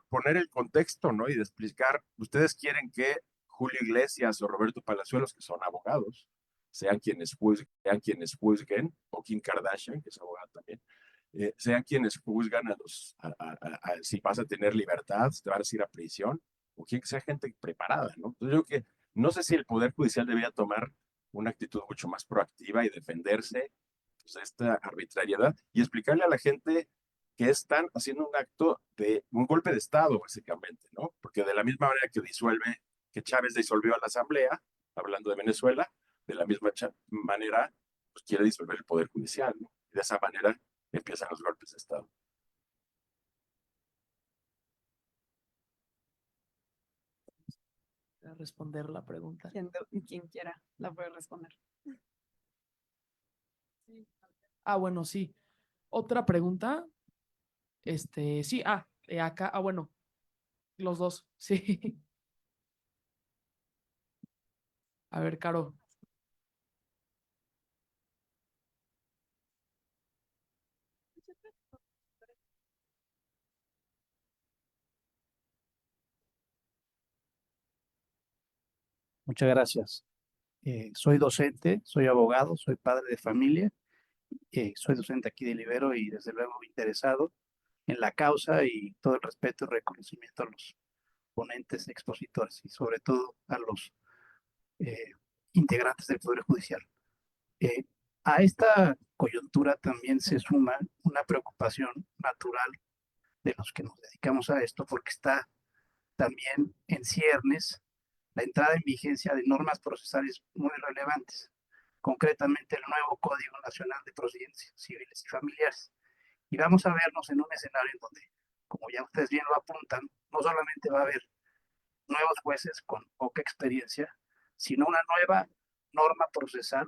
poner el contexto, ¿no? Y de explicar, ustedes quieren que Julio Iglesias o Roberto Palazuelos, que son abogados, sean quienes juzguen, o Kim Kardashian, que es abogada también, sean quienes juzgan si vas a tener libertad, si te vas a ir a prisión, o quien sea gente preparada, ¿no? Entonces yo creo que no sé si el Poder Judicial debería tomar una actitud mucho más proactiva y defenderse pues, de esta arbitrariedad y explicarle a la gente que están haciendo un acto de un golpe de Estado, básicamente, ¿no? Porque de la misma manera que Chávez disolvió a la Asamblea, hablando de Venezuela, de la misma manera, pues quiere disolver el Poder Judicial, ¿no? Y de esa manera empiezan los golpes de Estado. A responder la pregunta. Quien quiera la puede responder. Bueno, sí. Otra pregunta. Sí, acá, bueno, los dos, sí. A ver, Caro. Muchas gracias. Soy docente, soy abogado, soy padre de familia, soy docente aquí de Libero y desde luego interesado en la causa y todo el respeto y reconocimiento a los ponentes, expositores y sobre todo a los eh, integrantes del Poder Judicial. Eh, a esta coyuntura también se suma una preocupación natural de los que nos dedicamos a esto porque está también en ciernes la entrada en vigencia de normas procesales muy relevantes, concretamente el nuevo Código Nacional de Procedimientos Civiles y Familiares. Y vamos a vernos en un escenario en donde, como ya ustedes bien lo apuntan, no solamente va a haber nuevos jueces con poca experiencia, sino una nueva norma procesal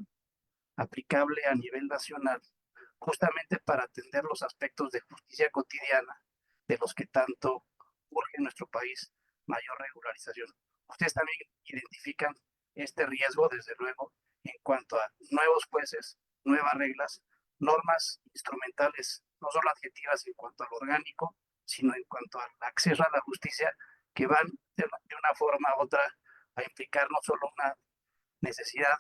aplicable a nivel nacional, justamente para atender los aspectos de justicia cotidiana de los que tanto urge en nuestro país mayor regularización. Ustedes también identifican este riesgo, desde luego, en cuanto a nuevos jueces, nuevas reglas, normas instrumentales, no solo adjetivas en cuanto al orgánico, sino en cuanto al acceso a la justicia, que van de una forma u otra a implicar no solo una necesidad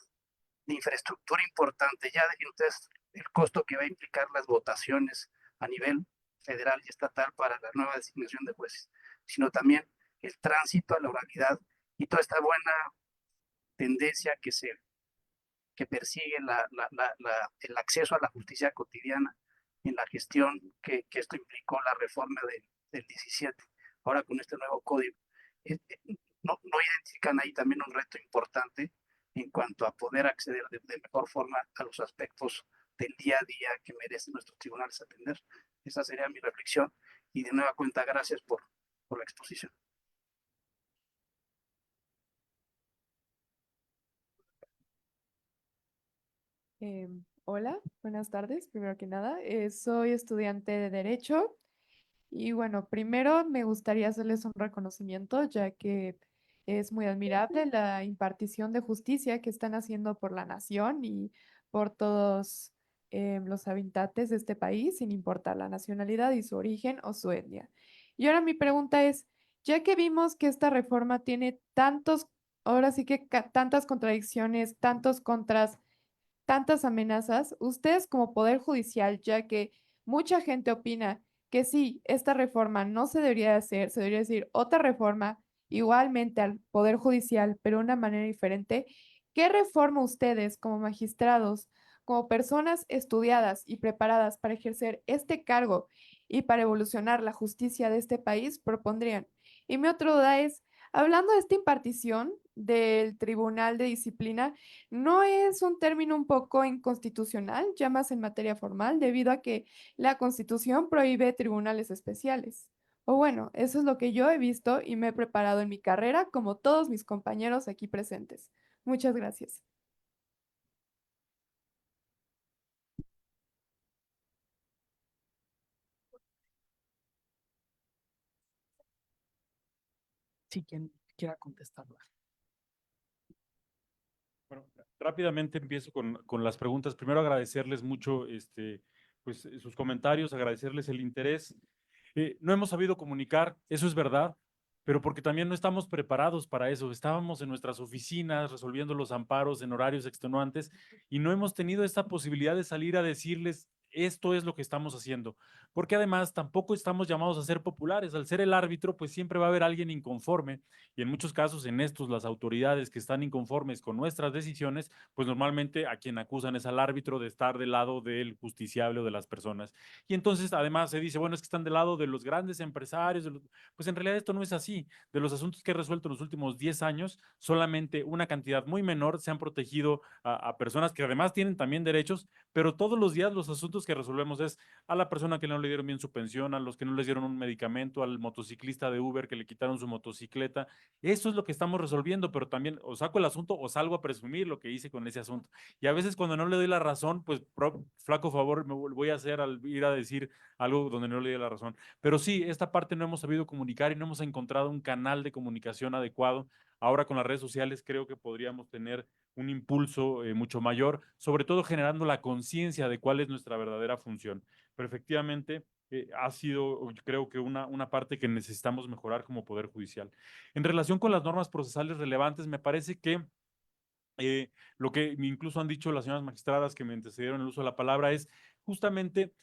de infraestructura importante, ya dejen ustedes el costo que va a implicar las votaciones a nivel federal y estatal para la nueva designación de jueces, sino también el tránsito a la oralidad y toda esta buena tendencia que persigue el acceso a la justicia cotidiana en la gestión que esto implicó la reforma del 17, ahora con este nuevo código. No identifican ahí también un reto importante en cuanto a poder acceder de mejor forma a los aspectos del día a día que merecen nuestros tribunales atender. Esa sería mi reflexión y de nueva cuenta gracias por la exposición. Hola, buenas tardes. Primero que nada, soy estudiante de Derecho y bueno, primero me gustaría hacerles un reconocimiento, ya que es muy admirable la impartición de justicia que están haciendo por la nación y por todos los habitantes de este país, sin importar la nacionalidad y su origen o su etnia. Y ahora mi pregunta es, ya que vimos que esta reforma tiene tantos, ahora sí que tantas contradicciones, tantos contras, tantas amenazas, ustedes como Poder Judicial, ya que mucha gente opina que sí, esta reforma no se debería hacer, se debería decir otra reforma igualmente al Poder Judicial, pero de una manera diferente, ¿qué reforma ustedes como magistrados, como personas estudiadas y preparadas para ejercer este cargo y para evolucionar la justicia de este país propondrían? Y mi otra duda es, hablando de esta impartición del Tribunal de Disciplina, ¿no es un término un poco inconstitucional, ya más en materia formal, debido a que la Constitución prohíbe tribunales especiales? O bueno, eso es lo que yo he visto y me he preparado en mi carrera, como todos mis compañeros aquí presentes. Muchas gracias. Sí, quien quiera contestarla. Bueno, rápidamente empiezo con las preguntas. Primero agradecerles mucho pues, sus comentarios, agradecerles el interés. No hemos sabido comunicar, eso es verdad, pero porque también no estamos preparados para eso. Estábamos en nuestras oficinas resolviendo los amparos en horarios extenuantes y no hemos tenido esta posibilidad de salir a decirles esto es lo que estamos haciendo, porque además tampoco estamos llamados a ser populares. Al ser el árbitro, pues siempre va a haber alguien inconforme y en muchos casos en estos las autoridades que están inconformes con nuestras decisiones, pues normalmente a quien acusan es al árbitro de estar del lado del justiciable o de las personas. Y entonces además se dice, bueno, es que están del lado de los grandes empresarios, pues en realidad esto no es así. De los asuntos que he resuelto en los últimos 10 años, solamente una cantidad muy menor se han protegido a personas que además tienen también derechos, pero todos los días los asuntos que resolvemos es a la persona que no le dieron bien su pensión, a los que no les dieron un medicamento, al motociclista de Uber que le quitaron su motocicleta. Eso es lo que estamos resolviendo, pero también o saco el asunto o salgo a presumir lo que hice con ese asunto. Y a veces cuando no le doy la razón, pues flaco favor me voy a hacer al ir a decir algo donde no le doy la razón. Pero sí, esta parte no hemos sabido comunicar y no hemos encontrado un canal de comunicación adecuado. Ahora con las redes sociales creo que podríamos tener un impulso mucho mayor, sobre todo generando la conciencia de cuál es nuestra verdadera función. Pero efectivamente ha sido, creo que una parte que necesitamos mejorar como Poder Judicial. En relación con las normas procesales relevantes, me parece que lo que incluso han dicho las señoras magistradas que me antecedieron el uso de la palabra es justamente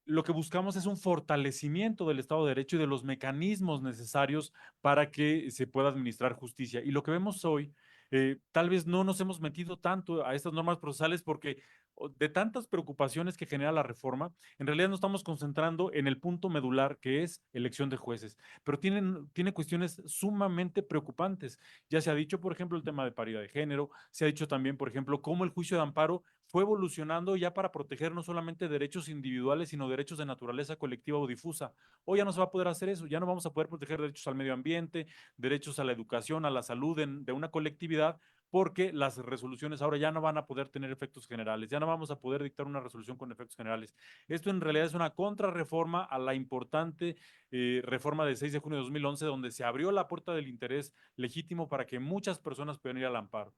lo que buscamos es un fortalecimiento del Estado de Derecho y de los mecanismos necesarios para que se pueda administrar justicia. Y lo que vemos hoy, tal vez no nos hemos metido tanto a estas normas procesales porque de tantas preocupaciones que genera la reforma, en realidad nos estamos concentrando en el punto medular que es elección de jueces, pero tiene cuestiones sumamente preocupantes. Ya se ha dicho, por ejemplo, el tema de paridad de género, se ha dicho también, por ejemplo, cómo el juicio de amparo fue evolucionando ya para proteger no solamente derechos individuales, sino derechos de naturaleza colectiva o difusa. Hoy ya no se va a poder hacer eso, ya no vamos a poder proteger derechos al medio ambiente, derechos a la educación, a la salud de una colectividad, porque las resoluciones ahora ya no van a poder tener efectos generales, ya no vamos a poder dictar una resolución con efectos generales. Esto en realidad es una contrarreforma a la importante reforma del 6 de junio de 2011, donde se abrió la puerta del interés legítimo para que muchas personas puedan ir al amparo.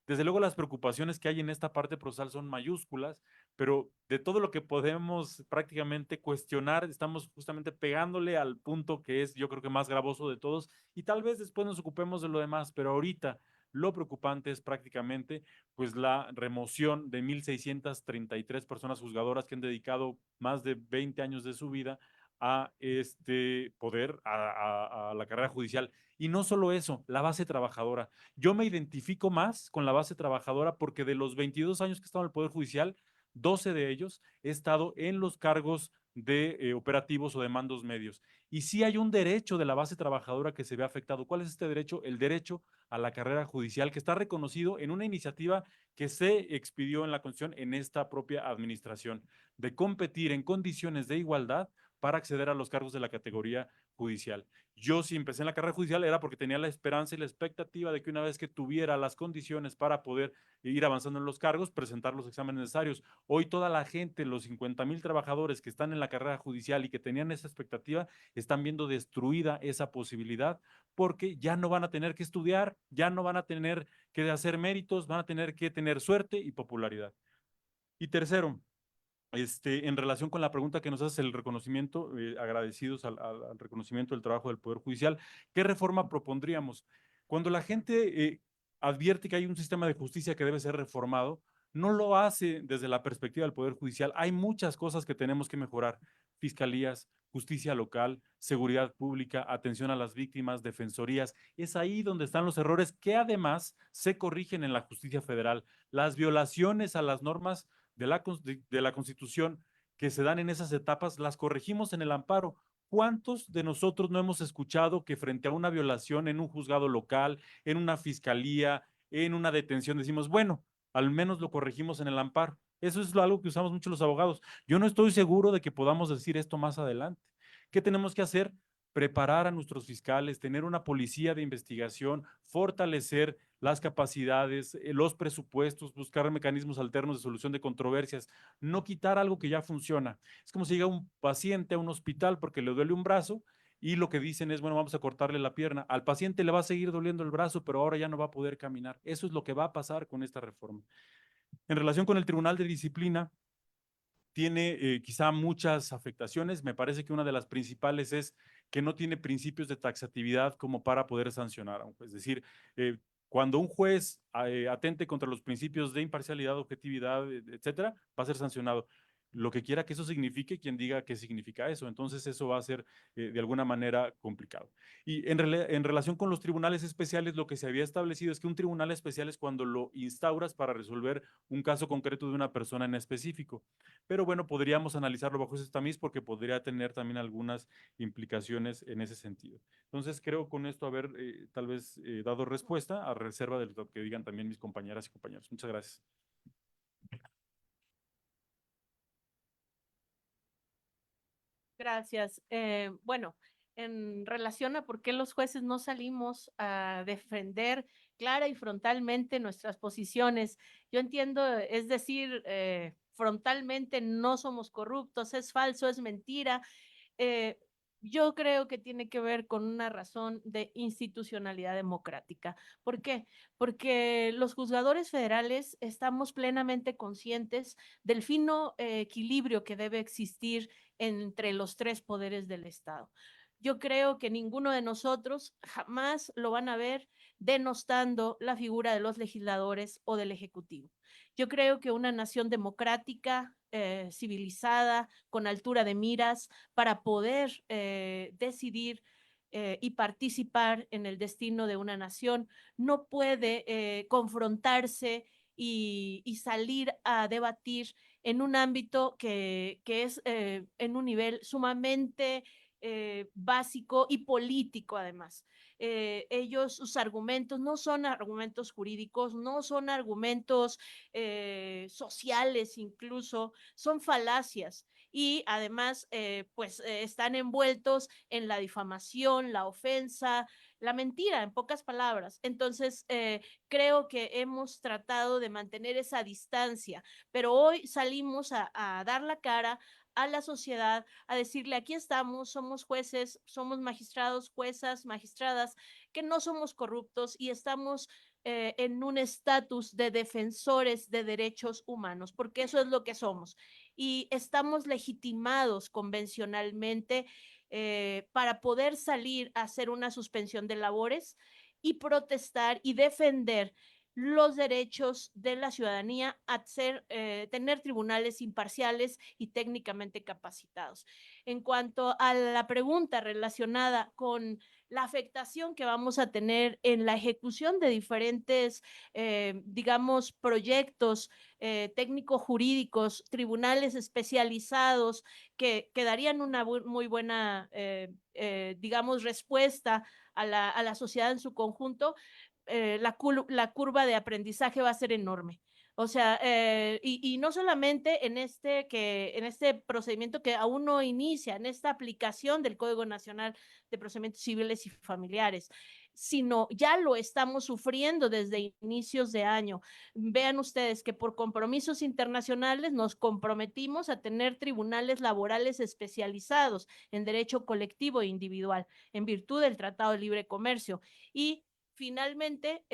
Desde luego las preocupaciones que hay en esta parte procesal son mayúsculas, pero de todo lo que podemos prácticamente cuestionar, estamos justamente pegándole al punto que es yo creo que más gravoso de todos y tal vez después nos ocupemos de lo demás, pero ahorita lo preocupante es prácticamente pues la remoción de 1,633 personas juzgadoras que han dedicado más de 20 años de su vida a este poder, a la carrera judicial. Y no solo eso, la base trabajadora. Yo me identifico más con la base trabajadora porque de los 22 años que he estado en el Poder Judicial, 12 de ellos he estado en los cargos de operativos o de mandos medios. Y sí hay un derecho de la base trabajadora que se ve afectado. ¿Cuál es este derecho? El derecho a la carrera judicial que está reconocido en una iniciativa que se expidió en la Constitución en esta propia administración, de competir en condiciones de igualdad para acceder a los cargos de la categoría judicial. Yo si empecé en la carrera judicial era porque tenía la esperanza y la expectativa de que una vez que tuviera las condiciones para poder ir avanzando en los cargos, presentar los exámenes necesarios. Hoy toda la gente, los 50,000 trabajadores que están en la carrera judicial y que tenían esa expectativa, están viendo destruida esa posibilidad porque ya no van a tener que estudiar, ya no van a tener que hacer méritos, van a tener que tener suerte y popularidad. Y tercero, en relación con la pregunta que nos hace el reconocimiento, agradecidos al reconocimiento del trabajo del Poder Judicial, ¿qué reforma propondríamos? Cuando la gente advierte que hay un sistema de justicia que debe ser reformado, no lo hace desde la perspectiva del Poder Judicial. Hay muchas cosas que tenemos que mejorar. Fiscalías, justicia local, seguridad pública, atención a las víctimas, defensorías. Es ahí donde están los errores que además se corrigen en la justicia federal. Las violaciones a las normas de la Constitución que se dan en esas etapas, las corregimos en el amparo. ¿Cuántos de nosotros no hemos escuchado que frente a una violación en un juzgado local, en una fiscalía, en una detención, decimos, bueno, al menos lo corregimos en el amparo? Eso es algo que usamos mucho los abogados. Yo no estoy seguro de que podamos decir esto más adelante. ¿Qué tenemos que hacer? Preparar a nuestros fiscales, tener una policía de investigación, fortalecer las capacidades, los presupuestos, buscar mecanismos alternos de solución de controversias, no quitar algo que ya funciona. Es como si llega un paciente a un hospital porque le duele un brazo y lo que dicen es, bueno, vamos a cortarle la pierna. Al paciente le va a seguir doliendo el brazo, pero ahora ya no va a poder caminar. Eso es lo que va a pasar con esta reforma. En relación con el Tribunal de Disciplina, tiene quizá muchas afectaciones. Me parece que una de las principales es que no tiene principios de taxatividad como para poder sancionar. Es decir, cuando un juez atente contra los principios de imparcialidad, objetividad, etcétera, va a ser sancionado. Lo que quiera que eso signifique, quien diga qué significa eso. Entonces eso va a ser de alguna manera complicado. Y en relación con los tribunales especiales, lo que se había establecido es que un tribunal especial es cuando lo instauras para resolver un caso concreto de una persona en específico. Pero bueno, podríamos analizarlo bajo ese tamiz porque podría tener también algunas implicaciones en ese sentido. Entonces creo con esto haber tal vez dado respuesta a reserva de lo que digan también mis compañeras y compañeros. Muchas gracias. Gracias. Bueno, en relación a por qué los jueces no salimos a defender clara y frontalmente nuestras posiciones, yo entiendo, es decir, frontalmente no somos corruptos, es falso, es mentira. eh, yo creo que tiene que ver con una razón de institucionalidad democrática. ¿Por qué? Porque los juzgadores federales estamos plenamente conscientes del fino equilibrio que debe existir entre los tres poderes del Estado. Yo creo que ninguno de nosotros jamás lo van a ver denostando la figura de los legisladores o del Ejecutivo. Yo creo que una nación democrática, civilizada, con altura de miras, para poder decidir y participar en el destino de una nación, no puede confrontarse y salir a debatir en un ámbito que es en un nivel sumamente básico y político además. Ellos, sus argumentos no son argumentos jurídicos, no son argumentos sociales incluso, son falacias y además pues están envueltos en la difamación, la ofensa, la mentira, en pocas palabras. Entonces, creo que hemos tratado de mantener esa distancia, pero hoy salimos a dar la cara a la sociedad, a decirle, aquí estamos, somos jueces, somos magistrados, juezas, magistradas, que no somos corruptos y estamos en un estatus de defensores de derechos humanos, porque eso es lo que somos. Y estamos legitimados convencionalmente para poder salir a hacer una suspensión de labores y protestar y defender los derechos de la ciudadanía a tener tribunales imparciales y técnicamente capacitados. En cuanto a la pregunta relacionada con la afectación que vamos a tener en la ejecución de diferentes, digamos, proyectos técnico-jurídicos, tribunales especializados que darían una muy buena, digamos, respuesta a la sociedad en su conjunto, la curva de aprendizaje va a ser enorme. O sea, y no solamente en este procedimiento que aún no inicia, en esta aplicación del Código Nacional de Procedimientos Civiles y Familiares, sino ya lo estamos sufriendo desde inicios de año. Vean ustedes que por compromisos internacionales nos comprometimos a tener tribunales laborales especializados en derecho colectivo e individual, en virtud del Tratado de Libre Comercio. Y finalmente,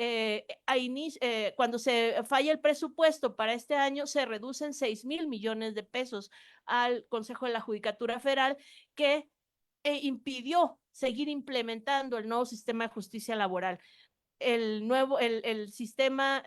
cuando se falla el presupuesto para este año, se reducen 6,000 millones de pesos al Consejo de la Judicatura Federal, que impidió seguir implementando el nuevo sistema de justicia laboral, el sistema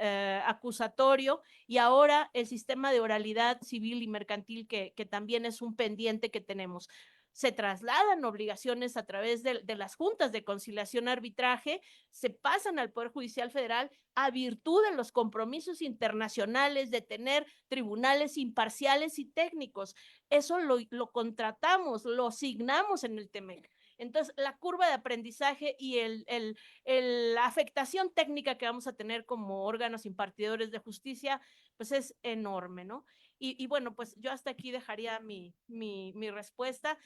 acusatorio y ahora el sistema de oralidad civil y mercantil que también es un pendiente que tenemos. Se trasladan obligaciones a través de las juntas de conciliación arbitraje, se pasan al Poder Judicial Federal a virtud de los compromisos internacionales de tener tribunales imparciales y técnicos. Eso lo contratamos, lo asignamos en el TEMEC. Entonces, la curva de aprendizaje y la afectación técnica que vamos a tener como órganos impartidores de justicia, pues es enorme, ¿no? Y bueno, pues yo hasta aquí dejaría mi respuesta,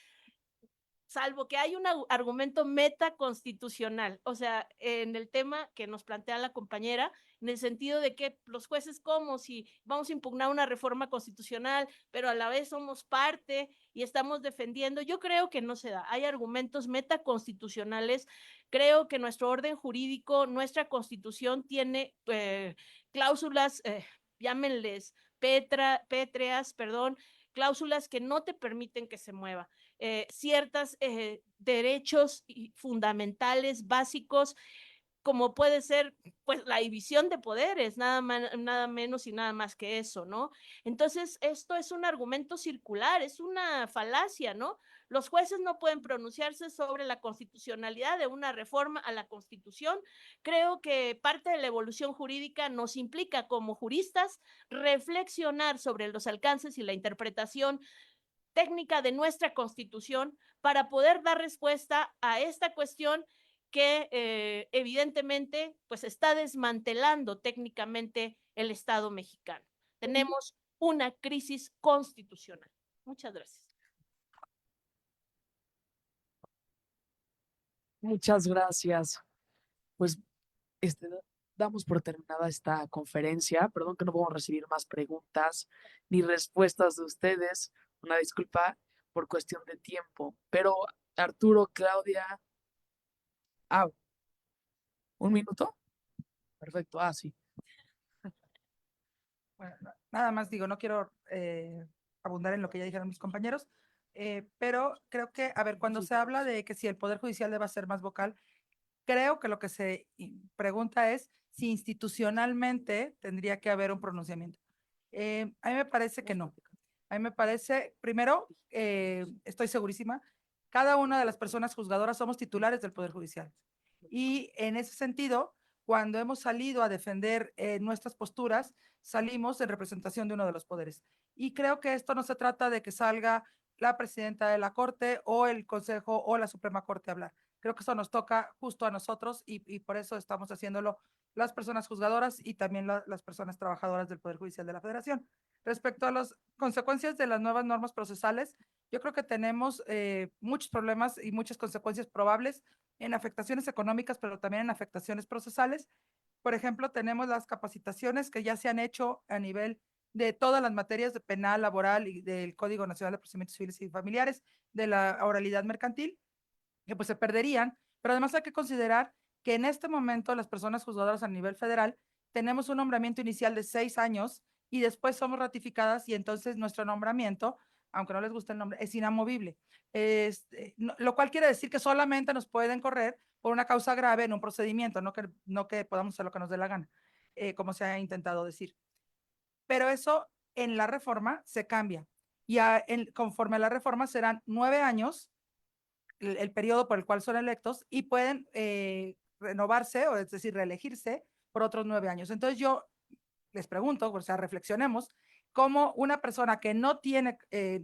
salvo que hay un argumento metaconstitucional, o sea, en el tema que nos plantea la compañera, en el sentido de que los jueces, como si vamos a impugnar una reforma constitucional, pero a la vez somos parte y estamos defendiendo, yo creo que no se da. Hay argumentos metaconstitucionales, creo que nuestro orden jurídico, nuestra constitución tiene cláusulas, llámenles pétreas, perdón, cláusulas que no te permiten que se mueva. Ciertos derechos fundamentales, básicos, como puede ser pues la división de poderes, nada menos y nada más que eso, ¿no? Entonces, esto es un argumento circular, es una falacia, ¿no? Los jueces no pueden pronunciarse sobre la constitucionalidad de una reforma a la Constitución. Creo que parte de la evolución jurídica nos implica como juristas reflexionar sobre los alcances y la interpretación técnica de nuestra Constitución para poder dar respuesta a esta cuestión que evidentemente pues está desmantelando técnicamente el Estado mexicano. Tenemos una crisis constitucional. Muchas gracias. Muchas gracias. Pues damos por terminada esta conferencia. Perdón que no podemos recibir más preguntas ni respuestas de ustedes. Una disculpa por cuestión de tiempo. Pero Arturo, Claudia. ¿Un minuto? Perfecto. Sí. Bueno, nada más digo, no quiero abundar en lo que ya dijeron mis compañeros, pero creo que, a ver, cuando se habla de que si el Poder Judicial debe ser más vocal, creo que lo que se pregunta es si institucionalmente tendría que haber un pronunciamiento. A mí me parece que no. A mí me parece, primero, estoy segurísima, cada una de las personas juzgadoras somos titulares del Poder Judicial. Y en ese sentido, cuando hemos salido a defender nuestras posturas, salimos en representación de uno de los poderes. Y creo que esto no se trata de que salga la presidenta de la Corte o el Consejo o la Suprema Corte a hablar. Creo que eso nos toca justo a nosotros y por eso estamos haciéndolo las personas juzgadoras y también las personas trabajadoras del Poder Judicial de la Federación. Respecto a las consecuencias de las nuevas normas procesales, yo creo que tenemos muchos problemas y muchas consecuencias probables en afectaciones económicas, pero también en afectaciones procesales. Por ejemplo, tenemos las capacitaciones que ya se han hecho a nivel de todas las materias de penal, laboral y del Código Nacional de Procedimientos Civiles y Familiares, de la oralidad mercantil, que pues se perderían, pero además hay que considerar que en este momento las personas juzgadoras a nivel federal tenemos un nombramiento inicial de 6 años y después somos ratificadas y entonces nuestro nombramiento, aunque no les guste el nombre, es inamovible. Lo cual quiere decir que solamente nos pueden correr por una causa grave en un procedimiento, no que podamos hacer lo que nos dé la gana, como se ha intentado decir. Pero eso en la reforma se cambia y conforme a la reforma serán 9 años el periodo por el cual son electos y pueden renovarse, o es decir, reelegirse por otros 9 años. Entonces yo les pregunto, o sea, reflexionemos, cómo una persona que no tiene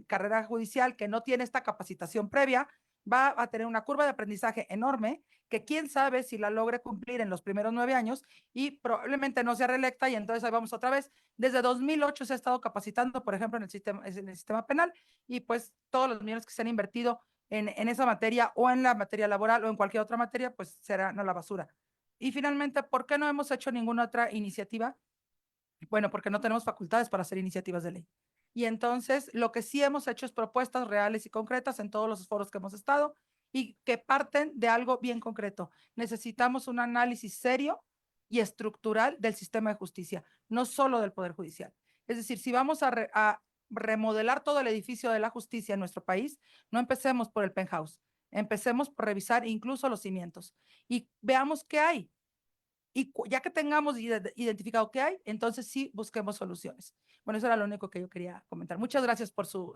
carrera judicial, que no tiene esta capacitación previa, va a tener una curva de aprendizaje enorme, que quién sabe si la logre cumplir en los primeros 9 años y probablemente no sea reelecta y entonces ahí vamos otra vez. Desde 2008 se ha estado capacitando, por ejemplo, en el sistema penal y pues todos los millones que se han invertido en esa materia o en la materia laboral o en cualquier otra materia, pues serán a la basura. Y finalmente, ¿por qué no hemos hecho ninguna otra iniciativa? Bueno, porque no tenemos facultades para hacer iniciativas de ley. Y entonces lo que sí hemos hecho es propuestas reales y concretas en todos los foros que hemos estado y que parten de algo bien concreto. Necesitamos un análisis serio y estructural del sistema de justicia, no solo del Poder Judicial. Es decir, si vamos a remodelar todo el edificio de la justicia en nuestro país, no empecemos por el penthouse, empecemos por revisar incluso los cimientos y veamos qué hay. Y ya que tengamos identificado qué hay, entonces sí busquemos soluciones. Bueno, eso era lo único que yo quería comentar. Muchas gracias por su...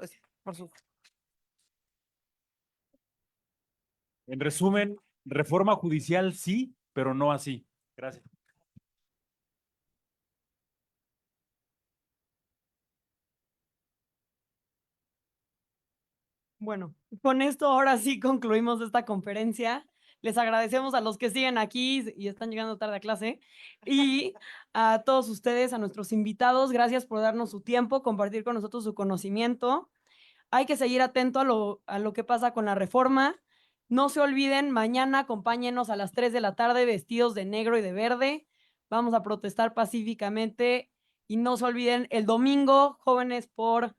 En resumen, reforma judicial sí, pero no así. Gracias. Bueno, con esto ahora sí concluimos esta conferencia. Les agradecemos a los que siguen aquí y están llegando tarde a clase y a todos ustedes, a nuestros invitados, gracias por darnos su tiempo, compartir con nosotros su conocimiento. Hay que seguir atento a lo que pasa con la reforma. No se olviden, mañana acompáñenos a las 3 de la tarde vestidos de negro y de verde. Vamos a protestar pacíficamente y no se olviden el domingo, jóvenes por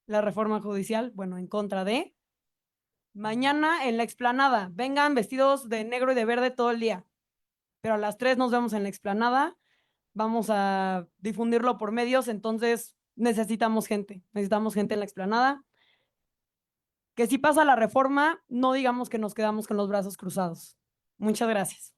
la reforma judicial, bueno, en contra de. Mañana en la explanada, vengan vestidos de negro y de verde todo el día, pero a las 3 nos vemos en la explanada, vamos a difundirlo por medios, entonces necesitamos gente en la explanada. Que si pasa la reforma, no digamos que nos quedamos con los brazos cruzados. Muchas gracias.